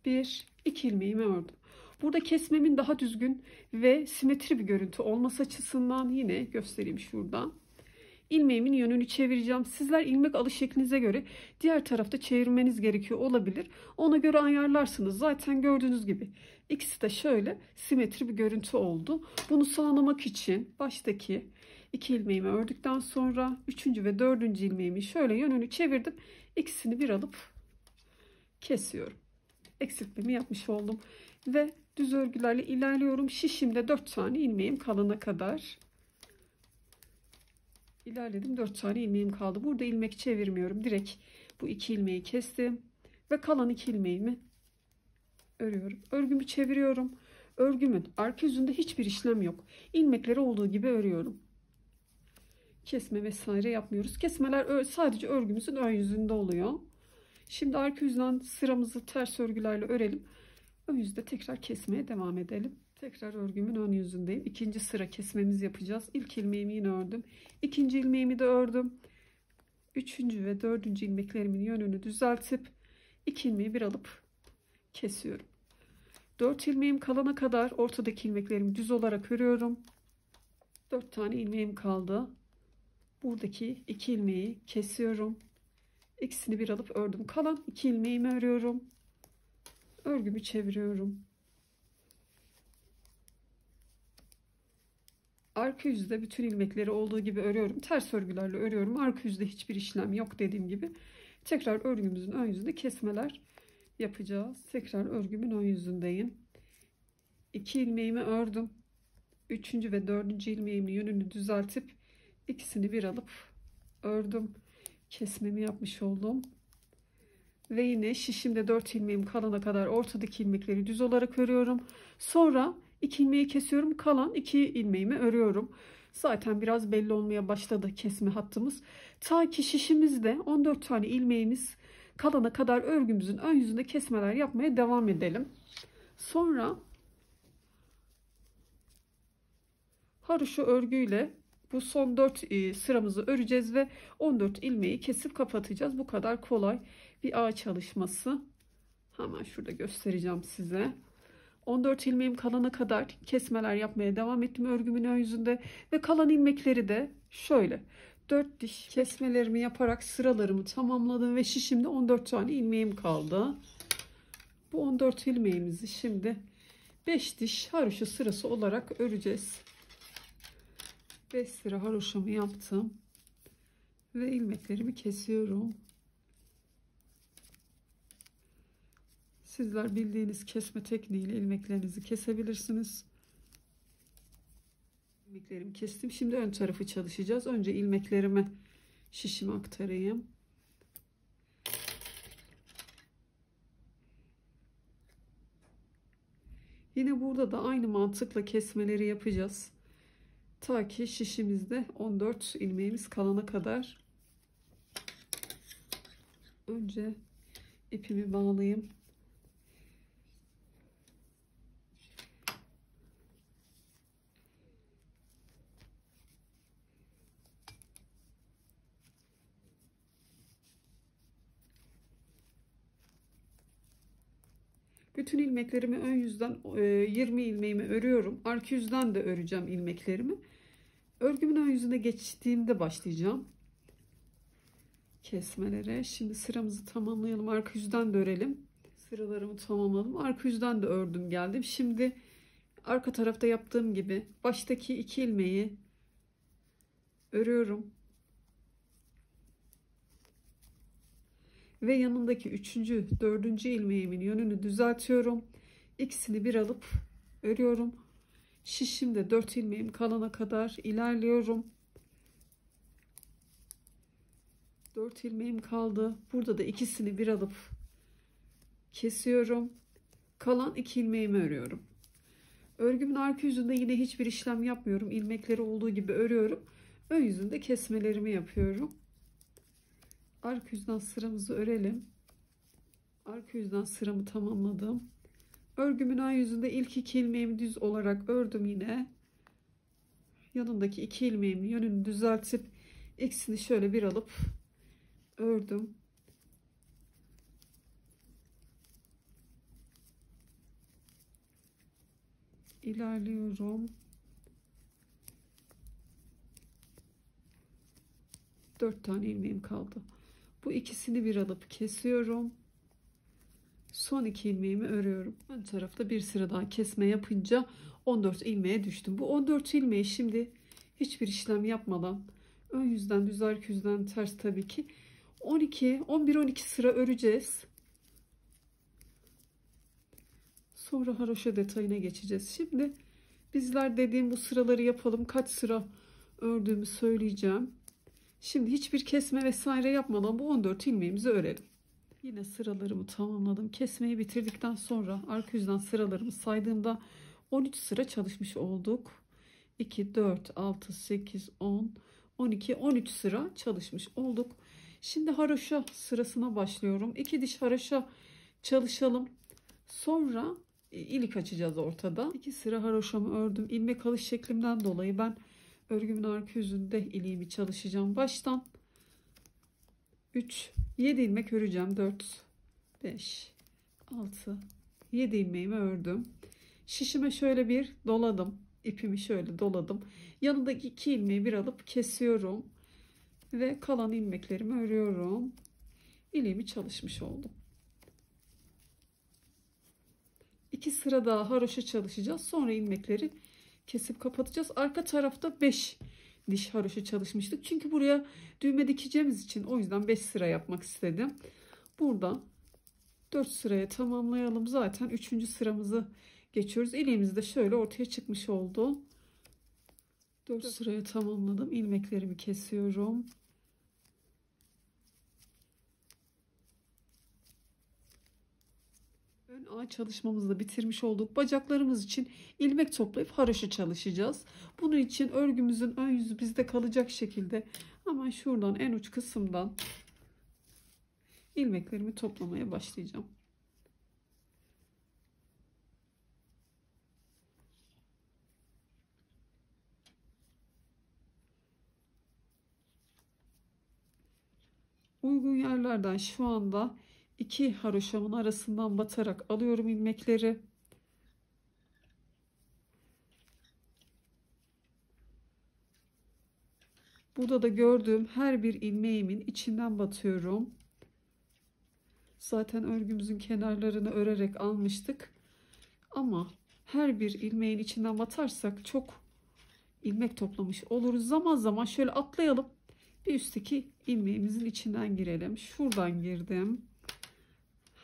S1: 1, 2 ilmeğimi ördüm. Burada kesmemin daha düzgün ve simetri bir görüntü olması açısından yine göstereyim şuradan. İlmeğimin yönünü çevireceğim. Sizler ilmek alış şeklinize göre diğer tarafta çevirmeniz gerekiyor olabilir. Ona göre ayarlarsınız. Zaten gördüğünüz gibi ikisi de şöyle simetri bir görüntü oldu. Bunu sağlamak için baştaki 2 ilmeğimi ördükten sonra 3. ve 4. ilmeğimi şöyle yönünü çevirdim. İkisini bir alıp kesiyorum. Eksiltmemi yapmış oldum. Ve düz örgülerle ilerliyorum. Şişimde 4 tane ilmeğim kalana kadar. İlerledim. 4 tane ilmeğim kaldı. Burada ilmek çevirmiyorum. Direkt bu 2 ilmeği kestim. Ve kalan 2 ilmeğimi örüyorum. Örgümü çeviriyorum. Örgümün arka yüzünde hiçbir işlem yok. İlmekleri olduğu gibi örüyorum. Kesme vesaire yapmıyoruz. Kesmeler sadece örgümüzün ön yüzünde oluyor. Şimdi arka yüzden sıramızı ters örgülerle örelim. Ön yüzde tekrar kesmeye devam edelim. Tekrar örgümün ön yüzündeyim. İkinci sıra kesmemizi yapacağız. İlk ilmeğimi yine ördüm. İkinci ilmeğimi de ördüm. Üçüncü ve dördüncü ilmeklerimin yönünü düzeltip 2 ilmeği bir alıp kesiyorum. 4 ilmeğim kalana kadar ortadaki ilmeklerimi düz olarak örüyorum. 4 tane ilmeğim kaldı. Buradaki 2 ilmeği kesiyorum. İkisini bir alıp ördüm. Kalan 2 ilmeğimi örüyorum. Örgümü çeviriyorum. Arka yüzde bütün ilmekleri olduğu gibi örüyorum. Ters örgülerle örüyorum. Arka yüzde hiçbir işlem yok dediğim gibi. Tekrar örgümüzün ön yüzünde kesmeler yapacağız. Tekrar örgümün ön yüzündeyim. 2 ilmeğimi ördüm. Üçüncü ve dördüncü ilmeğimin yönünü düzeltip ikisini bir alıp ördüm. Kesmemi yapmış oldum. Ve yine şişimde 4 ilmeğim kalana kadar ortadaki ilmekleri düz olarak örüyorum. Sonra 2 ilmeği kesiyorum. Kalan 2 ilmeğimi örüyorum. Zaten biraz belli olmaya başladı kesme hattımız. Ta ki şişimizde 14 tane ilmeğimiz kalana kadar örgümüzün ön yüzünde kesmeler yapmaya devam edelim. Sonra haroşa örgüyle bu son 4 sıramızı öreceğiz ve 14 ilmeği kesip kapatacağız. Bu kadar kolay bir ağ çalışması. Hemen şurada göstereceğim size. 14 ilmeğim kalana kadar kesmeler yapmaya devam ettim örgümün ön yüzünde ve kalan ilmekleri de şöyle 4 diş kesmelerimi yaparak sıralarımı tamamladım ve şişimde 14 tane ilmeğim kaldı. Bu 14 ilmeğimizi şimdi 5 diş haroşa sırası olarak öreceğiz. 5 sıra haroşamı yaptım ve ilmeklerimi kesiyorum. Sizler bildiğiniz kesme tekniğiyle ilmeklerinizi kesebilirsiniz. İlmeklerimi kestim. Şimdi ön tarafı çalışacağız. Önce ilmeklerimi şişime aktarayım. Yine burada da aynı mantıkla kesmeleri yapacağız. Ta ki şişimizde 14 ilmeğimiz kalana kadar. Önce ipimi bağlayayım. Bütün ilmeklerimi ön yüzden 20 ilmeğimi örüyorum. Arka yüzden de öreceğim ilmeklerimi. Örgümün ön yüzüne geçtiğimde başlayacağım kesmelere. Şimdi sıramızı tamamlayalım. Arka yüzden de örelim. Sıralarımı tamamladım. Arka yüzden de ördüm geldim. Şimdi arka tarafta yaptığım gibi baştaki 2 ilmeği örüyorum. Ve yanındaki 3. 4. ilmeğimin yönünü düzeltiyorum. İkisini bir alıp örüyorum. Şişimde 4 ilmeğim kalana kadar ilerliyorum. 4 ilmeğim kaldı. Burada da ikisini bir alıp kesiyorum. Kalan 2 ilmeğimi örüyorum. Örgümün arka yüzünde yine hiçbir işlem yapmıyorum. İlmekleri olduğu gibi örüyorum. Ön yüzünde kesmelerimi yapıyorum. Arka yüzden sıramızı örelim. Arka yüzden sıramı tamamladım. Örgümün ön yüzünde ilk 2 ilmeğimi düz olarak ördüm yine. Yanındaki 2 ilmeğimin yönünü düzeltip ikisini şöyle bir alıp ördüm. İlerliyorum. 4 tane ilmeğim kaldı. Bu ikisini bir alıp kesiyorum. Son 2 ilmeğimi örüyorum. Ön tarafta bir sıra daha kesme yapınca 14 ilmeğe düştüm. Bu 14 ilmeği şimdi hiçbir işlem yapmadan ön yüzden düz, arka yüzden ters tabii ki 11-12 sıra öreceğiz. Sonra haroşa detayına geçeceğiz. Şimdi bizler dediğim bu sıraları yapalım. Kaç sıra ördüğümü söyleyeceğim. Şimdi hiçbir kesme vesaire yapmadan bu 14 ilmeğimizi örelim. Yine sıralarımı tamamladım. Kesmeyi bitirdikten sonra arka yüzden sıralarımı saydığımda 13 sıra çalışmış olduk. 2, 4, 6, 8, 10, 12, 13 sıra çalışmış olduk. Şimdi haroşa sırasına başlıyorum. 2 diş haroşa çalışalım. Sonra ilik açacağız ortada. 2 sıra haroşamı ördüm. İlmek alış şeklimden dolayı ben örgümün arka yüzünde iliğimi çalışacağım. Baştan 3, 7 ilmek öreceğim. 4, 5, 6, 7 ilmeğimi ördüm. Şişime şöyle bir doladım. İpimi şöyle doladım. Yanındaki 2 ilmeği bir alıp kesiyorum. Ve kalan ilmeklerimi örüyorum. İliğimi çalışmış oldum. 2 sıra daha haroşa çalışacağız. Sonra ilmekleri kesip kapatacağız. Arka tarafta 5 diş haroşa çalışmıştık. Çünkü buraya düğme dikeceğimiz için o yüzden 5 sıra yapmak istedim. Burada 4 sıraya tamamlayalım. Zaten 3. sıramızı geçiyoruz. İliğimiz de şöyle ortaya çıkmış oldu. 4 sıraya tamamladım. İlmeklerimi kesiyorum. Ön ağ çalışmamızı da bitirmiş olduk. Bacaklarımız için ilmek toplayıp haroşa çalışacağız. Bunun için örgümüzün ön yüzü bizde kalacak şekilde hemen şuradan en uç kısımdan ilmeklerimi toplamaya başlayacağım. Uygun yerlerden şu anda 2 haroşamın arasından batarak alıyorum ilmekleri. Burada da gördüğüm her bir ilmeğimin içinden batıyorum. Zaten örgümüzün kenarlarını örerek almıştık. Ama her bir ilmeğin içinden batarsak çok ilmek toplamış oluruz. Zaman zaman şöyle atlayalım. Bir üstteki ilmeğimizin içinden girelim. Şuradan girdim.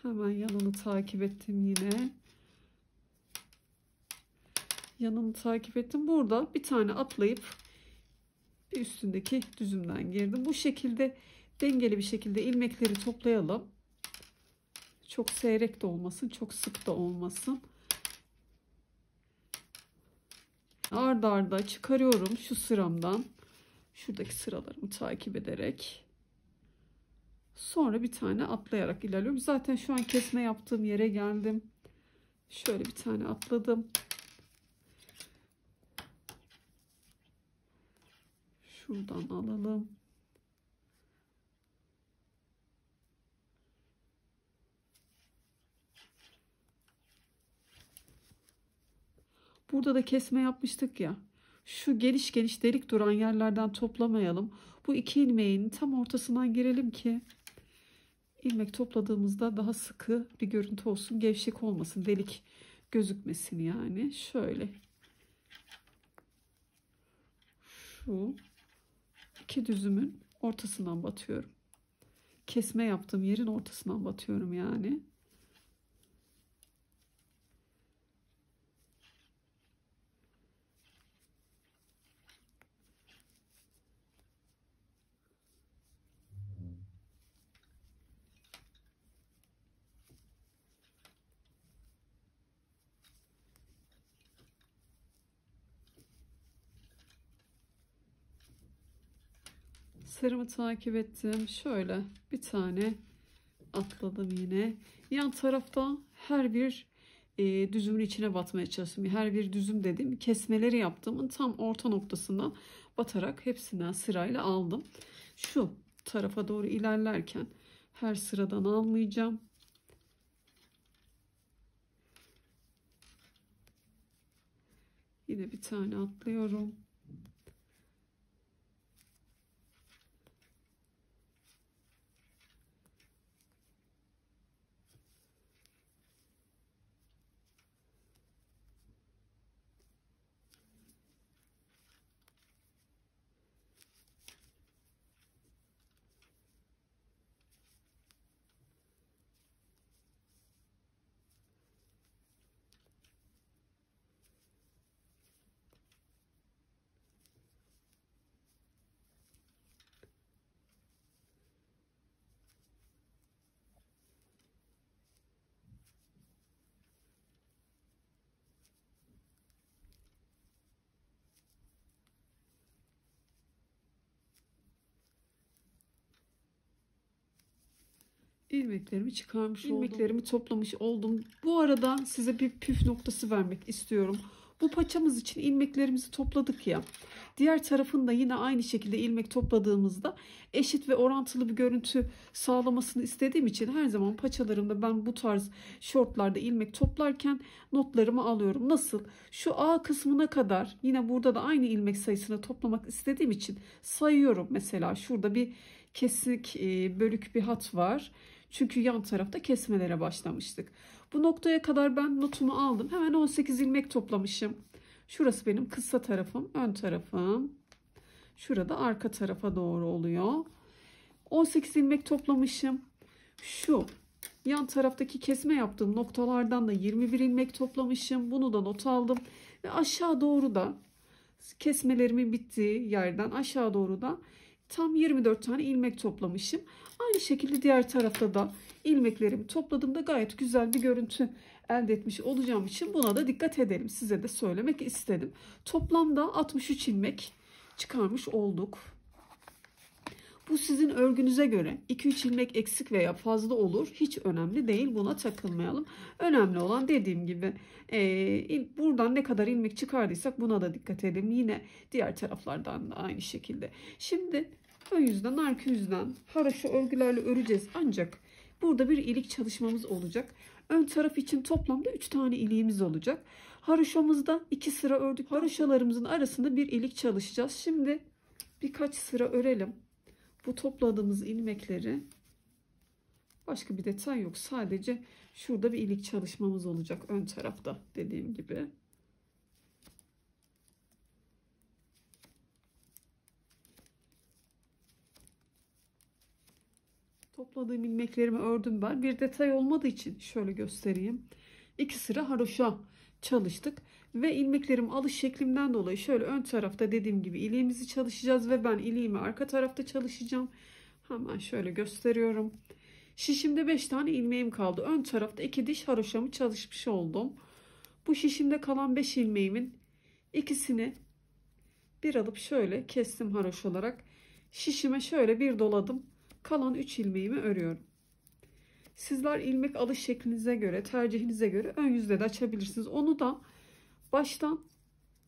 S1: Hemen yanını takip ettim yine. Yanını takip ettim. Burada bir tane atlayıp bir üstündeki düzümden girdim. Bu şekilde dengeli bir şekilde ilmekleri toplayalım. Çok seyrek de olmasın, çok sık da olmasın. Arda arda çıkarıyorum şu sıramdan. Şuradaki sıralarımı takip ederek. Sonra bir tane atlayarak ilerliyorum. Zaten şu an kesme yaptığım yere geldim. Şöyle bir tane atladım. Şuradan alalım. Burada da kesme yapmıştık ya. Şu geniş geniş delik duran yerlerden toplamayalım. Bu 2 ilmeğin tam ortasından girelim ki ilmek topladığımızda daha sıkı bir görüntü olsun. Gevşek olmasın. Delik gözükmesin yani. Şöyle. Şu 2 düzümün ortasından batıyorum. Kesme yaptığım yerin ortasından batıyorum yani. Sıramı takip ettim. Şöyle bir tane atladım yine. Yan tarafta her bir düzümün içine batmaya çalıştım. Her bir düzüm dedim. Kesmeleri yaptığımın tam orta noktasından batarak hepsinden sırayla aldım. Şu tarafa doğru ilerlerken her sıradan almayacağım. Yine bir tane atlıyorum. İlmeklerimi çıkarmış oldum. İlmeklerimi toplamış oldum. Bu arada size bir püf noktası vermek istiyorum. Bu paçamız için ilmeklerimizi topladık ya. Diğer tarafında yine aynı şekilde ilmek topladığımızda eşit ve orantılı bir görüntü sağlamasını istediğim için her zaman paçalarımda ben bu tarz şortlarda ilmek toplarken notlarımı alıyorum. Nasıl? Şu A kısmına kadar yine burada da aynı ilmek sayısını toplamak istediğim için sayıyorum. Mesela şurada bir kesik bölük bir hat var. Çünkü yan tarafta kesmelere başlamıştık. Bu noktaya kadar ben notumu aldım. Hemen 18 ilmek toplamışım. Şurası benim kısa tarafım, ön tarafım. Şurada arka tarafa doğru oluyor. 18 ilmek toplamışım. Şu yan taraftaki kesme yaptığım noktalardan da 21 ilmek toplamışım. Bunu da not aldım. Ve aşağı doğru da kesmelerimin bittiği yerden aşağı doğru da tam 24 tane ilmek toplamışım. Aynı şekilde diğer tarafta da ilmeklerimi topladığımda gayet güzel bir görüntü elde etmiş olacağım için buna da dikkat edelim. Size de söylemek istedim. Toplamda 63 ilmek çıkarmış olduk. Bu sizin örgünüze göre 2-3 ilmek eksik veya fazla olur. Hiç önemli değil. Buna takılmayalım. Önemli olan dediğim gibi buradan ne kadar ilmek çıkardıysak buna da dikkat edelim. Yine diğer taraflardan da aynı şekilde. Şimdi ön yüzden arka yüzden haroşa örgülerle öreceğiz. Ancak burada bir ilik çalışmamız olacak. Ön taraf için toplamda 3 tane iliğimiz olacak. Haroşamızda 2 sıra ördük. Haroşalarımızın arasında bir ilik çalışacağız. Şimdi birkaç sıra örelim. Bu topladığımız ilmekleri başka bir detay yok. Sadece şurada bir ilik çalışmamız olacak ön tarafta dediğim gibi. Topladığım ilmeklerimi ördüm ben. Bir detay olmadığı için şöyle göstereyim. 2 sıra haroşa çalıştık. Ve ilmeklerim alış şeklimden dolayı şöyle ön tarafta dediğim gibi iliğimizi çalışacağız. Ve ben iliğimi arka tarafta çalışacağım. Hemen şöyle gösteriyorum. Şişimde 5 tane ilmeğim kaldı. Ön tarafta 2 diş haroşamı çalışmış oldum. Bu şişimde kalan 5 ilmeğimin ikisini bir alıp şöyle kestim haroş olarak. Şişime şöyle bir doladım. Kalan 3 ilmeğimi örüyorum. Sizler ilmek alış şeklinize göre, tercihinize göre ön yüzde de açabilirsiniz. Onu da baştan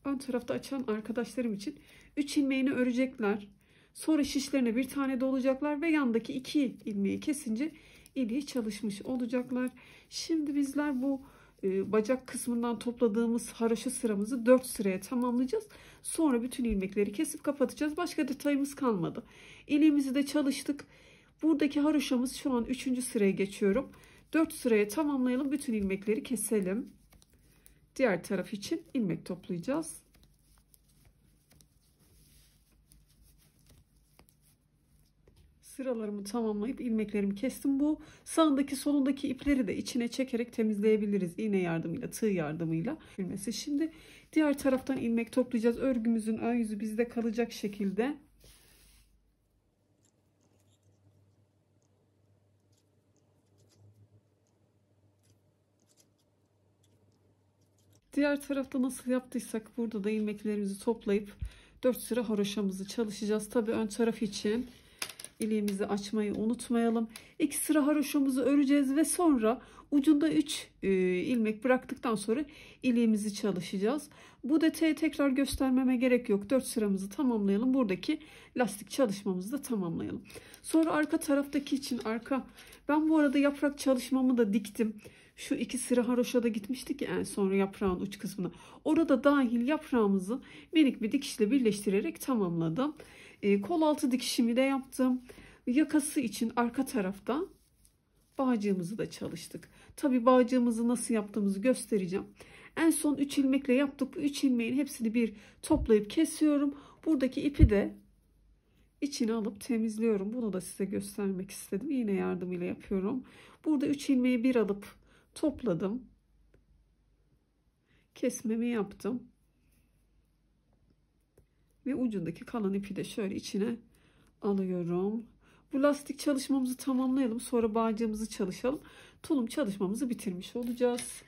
S1: ön tarafta açan arkadaşlarım için 3 ilmeğini örecekler. Sonra şişlerine bir tane dolacaklar ve yandaki 2 ilmeği kesince iliği çalışmış olacaklar. Şimdi bizler bu bacak kısmından topladığımız haroşa sıramızı 4 sıraya tamamlayacağız. Sonra bütün ilmekleri kesip kapatacağız. Başka detayımız kalmadı. İliğimizi de çalıştık. Buradaki haroşamız şu an 3. sıraya geçiyorum. 4 sıraya tamamlayalım. Bütün ilmekleri keselim. Diğer taraf için ilmek toplayacağız. Sıralarımı tamamlayıp ilmeklerimi kestim. Bu sağındaki solundaki ipleri de içine çekerek temizleyebiliriz. İğne yardımıyla, tığ yardımıyla. Şimdi diğer taraftan ilmek toplayacağız. Örgümüzün ön yüzü bizde kalacak şekilde. Diğer tarafta nasıl yaptıysak burada da ilmeklerimizi toplayıp 4 sıra haroşamızı çalışacağız. Tabii ön taraf için iliğimizi açmayı unutmayalım. 2 sıra haroşamızı öreceğiz ve sonra ucunda 3 ilmek bıraktıktan sonra iliğimizi çalışacağız. Bu detayı tekrar göstermeme gerek yok. 4 sıramızı tamamlayalım. Buradaki lastik çalışmamızı da tamamlayalım. Sonra arka taraftaki için ben bu arada yaprak çalışmamı da diktim. Şu 2 sıra haroşada gitmiştik ya en son yaprağın uç kısmına. Orada dahil yaprağımızı minik bir dikişle birleştirerek tamamladım. Kol altı dikişimi de yaptım. Yakası için arka tarafta bağcığımızı da çalıştık. Tabi bağcığımızı nasıl yaptığımızı göstereceğim. En son 3 ilmekle yaptık. 3 ilmeğin hepsini bir toplayıp kesiyorum. Buradaki ipi de içine alıp temizliyorum. Bunu da size göstermek istedim. İğne yardımıyla yapıyorum. Burada 3 ilmeği bir alıp topladım. Kesmemi yaptım. Ve ucundaki kalan ipi de şöyle içine alıyorum. Bu lastik çalışmamızı tamamlayalım. Sonra bağcığımızı çalışalım. Tulum çalışmamızı bitirmiş olacağız.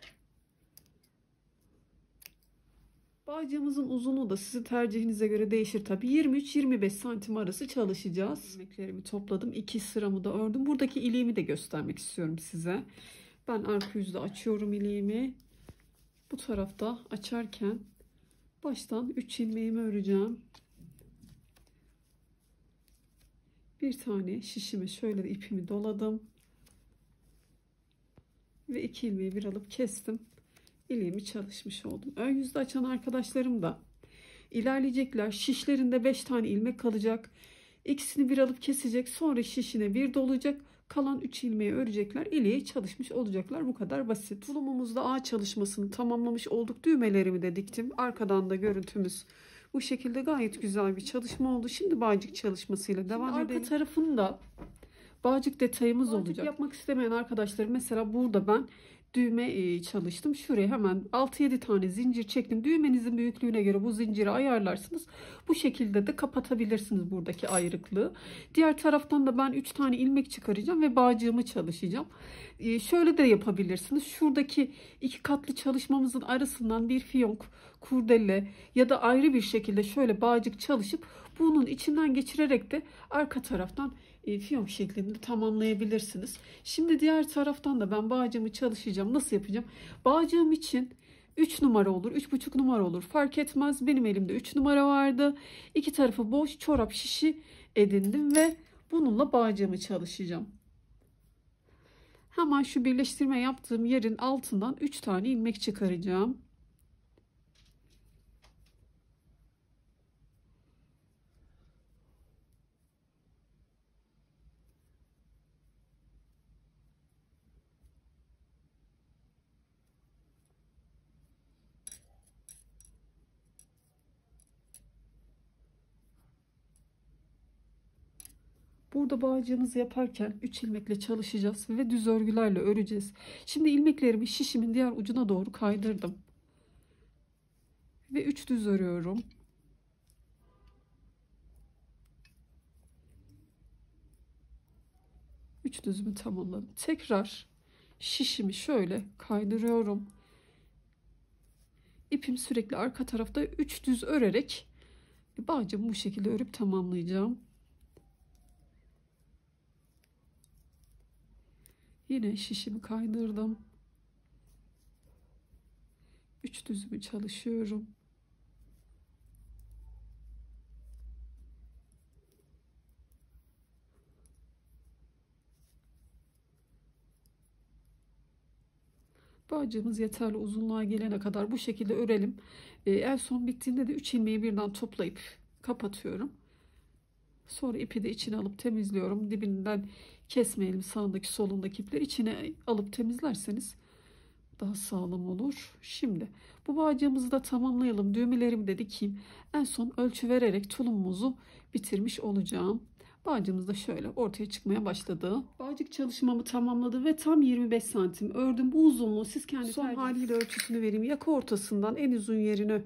S1: Bağcığımızın uzunluğu da sizin tercihinize göre değişir tabi. 23-25 santim arası çalışacağız. İlmeklerimi topladım. 2 sıramı da ördüm. Buradaki iliğimi de göstermek istiyorum size. Ben arka yüzde açıyorum iliğimi. Bu tarafta açarken Baştan 3 ilmeğimi öreceğim. Bir tane şişime şöyle de ipimi doladım. Ve 2 ilmeği bir alıp kestim. İliğimi çalışmış oldum. Ön yüzde açan arkadaşlarım da ilerleyecekler. Şişlerinde 5 tane ilmek kalacak. İkisini bir alıp kesecek. Sonra şişine bir dolacak. Kalan 3 ilmeği örecekler. İliği çalışmış olacaklar. Bu kadar basit. Tulumumuzda ağ çalışmasını tamamlamış olduk. Düğmelerimi de diktim. Arkadan da görüntümüz bu şekilde gayet güzel bir çalışma oldu. Şimdi bağcık çalışmasıyla devam edelim. Arka tarafında bağcık detayımız olacak. Yapmak istemeyen arkadaşlar, mesela burada ben düğme çalıştım. Şuraya hemen 6-7 tane zincir çektim. Düğmenizin büyüklüğüne göre bu zinciri ayarlarsınız. Bu şekilde de kapatabilirsiniz buradaki ayrıklığı. Diğer taraftan da ben 3 tane ilmek çıkaracağım ve bağcığımı çalışacağım. Şöyle de yapabilirsiniz. Şuradaki 2 katlı çalışmamızın arasından bir fiyonk, kurdele ya da ayrı bir şekilde şöyle bağcık çalışıp bunun içinden geçirerek de arka taraftan fiyonk şeklinde tamamlayabilirsiniz. Şimdi diğer taraftan da ben bağcığımı çalışacağım. Nasıl yapacağım? Bağcığım için 3 numara olur, 3,5 numara olur. Fark etmez. Benim elimde 3 numara vardı. İki tarafı boş çorap şişi edindim ve bununla bağcığımı çalışacağım. Hemen şu birleştirme yaptığım yerin altından 3 tane ilmek çıkaracağım. Burada bağcığımızı yaparken 3 ilmekle çalışacağız ve düz örgülerle öreceğiz. Şimdi ilmeklerimi şişimin diğer ucuna doğru kaydırdım. Ve 3 düz örüyorum. Üç düzümü tamamladım. Tekrar şişimi şöyle kaydırıyorum. İpim sürekli arka tarafta 3 düz örerek bağcığımı bu şekilde örüp tamamlayacağım. Yine şişimi kaydırdım. 3 düzümü çalışıyorum. Bağcığımız yeterli uzunluğa gelene kadar bu şekilde örelim. En son bittiğinde de 3 ilmeği birden toplayıp kapatıyorum. Sonra ipi de içine alıp temizliyorum. Dibinden kesmeyelim, sağındaki solundaki ipleri içine alıp temizlerseniz daha sağlam olur. Şimdi bu bağcığımızı da tamamlayalım. Düğmelerimi de dikeyim. En son ölçü vererek tulumumuzu bitirmiş olacağım. Bağcığımız da şöyle ortaya çıkmaya başladı. Bağcık çalışmamı tamamladı ve tam 25 santim ördüm. Bu uzunluğu siz kendi son haliyle ölçüsünü vereyim. Yaka ortasından en uzun yerini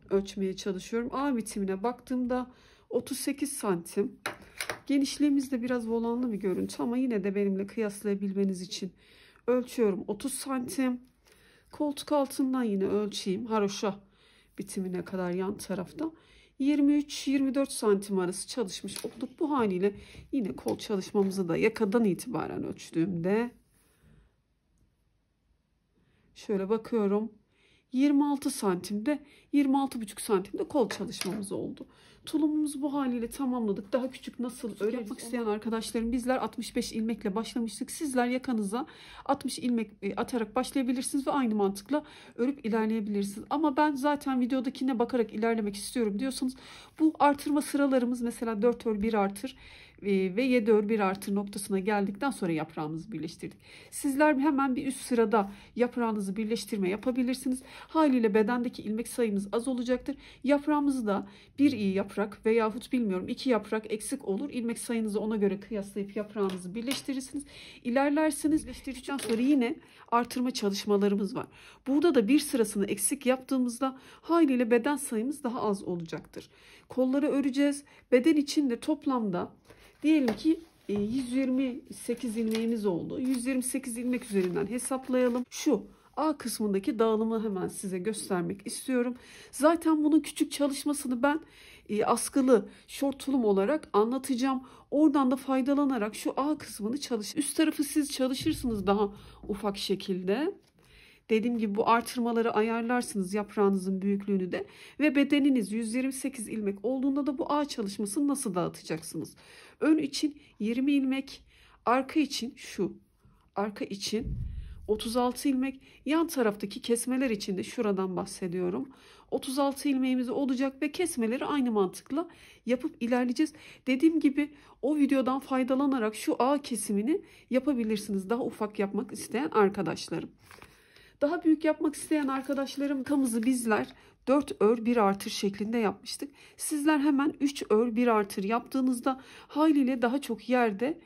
S1: ölçmeye çalışıyorum. A bitimine baktığımda 38 santim. Genişliğimiz de biraz volanlı bir görüntü ama yine de benimle kıyaslayabilmeniz için ölçüyorum. 30 santim. Koltuk altından yine ölçeyim. Haroşa bitimine kadar yan tarafta. 23-24 santim arası çalışmış olduk. Bu haliyle yine kol çalışmamızı da yakadan itibaren ölçtüğümde şöyle bakıyorum. 26 santimde 26,5 santimde kol çalışmamız oldu. Tulumumuzu bu haliyle tamamladık. Daha küçük nasıl öğrenmek isteyen arkadaşlarım, bizler 65 ilmekle başlamıştık. Sizler yakanıza 60 ilmek atarak başlayabilirsiniz ve aynı mantıkla örüp ilerleyebilirsiniz. Ama ben zaten videodakine bakarak ilerlemek istiyorum diyorsanız bu artırma sıralarımız mesela 4 ör 1 artır ve 7 ör 1 artır noktasına geldikten sonra yaprağımızı birleştirdik. Sizler hemen bir üst sırada yaprağınızı birleştirme yapabilirsiniz. Haliyle bedendeki ilmek sayımız az olacaktır. Yaprağımızı da bir iyi yaprak veyahut bilmiyorum 2 yaprak eksik olur. İlmek sayınızı ona göre kıyaslayıp yaprağınızı birleştirirsiniz. İlerlersiniz. Birleştirdikten sonra yine artırma çalışmalarımız var. Burada da bir sırasını eksik yaptığımızda haliyle beden sayımız daha az olacaktır. Kolları öreceğiz. Beden için de toplamda diyelim ki 128 ilmeğimiz oldu. 128 ilmek üzerinden hesaplayalım. Şu A kısmındaki dağılımı hemen size göstermek istiyorum. Zaten bunun küçük çalışmasını ben askılı şort tulum olarak anlatacağım. Oradan da faydalanarak şu A kısmını çalış. Üst tarafı siz çalışırsınız daha ufak şekilde. Dediğim gibi bu artırmaları ayarlarsınız, yaprağınızın büyüklüğünü de, ve bedeniniz 128 ilmek olduğunda da bu ağ çalışmasını nasıl dağıtacaksınız? Ön için 20 ilmek, arka için arka için 36 ilmek, yan taraftaki kesmeler için de şuradan bahsediyorum. 36 ilmeğimiz olacak ve kesmeleri aynı mantıkla yapıp ilerleyeceğiz. Dediğim gibi o videodan faydalanarak şu ağ kesimini yapabilirsiniz. Daha ufak yapmak isteyen arkadaşlarım. Daha büyük yapmak isteyen arkadaşlarım, yakamızı bizler 4 ör 1 artır şeklinde yapmıştık. Sizler hemen 3 ör 1 artır yaptığınızda haliyle daha çok yerde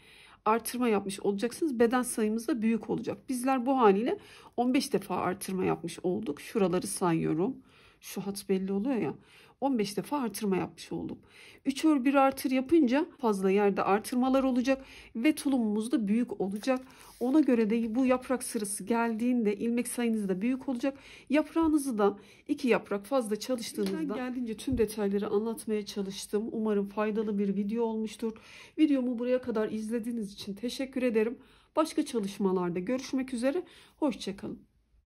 S1: artırma yapmış olacaksınız. Beden sayımız da büyük olacak. Bizler bu haliyle 15 defa artırma yapmış olduk. Şuraları sayıyorum. Şu hat belli oluyor ya. 15 defa artırma yapmış oldum. 3 ör 1 artır yapınca fazla yerde artırmalar olacak ve tulumumuz da büyük olacak. Ona göre de bu yaprak sırası geldiğinde ilmek sayınız da büyük olacak. Yaprağınızı da 2 yaprak fazla çalıştığınızda, geldiğince tüm detayları anlatmaya çalıştım. Umarım faydalı bir video olmuştur. Videomu buraya kadar izlediğiniz için teşekkür ederim. Başka çalışmalarda görüşmek üzere. Hoşça kalın.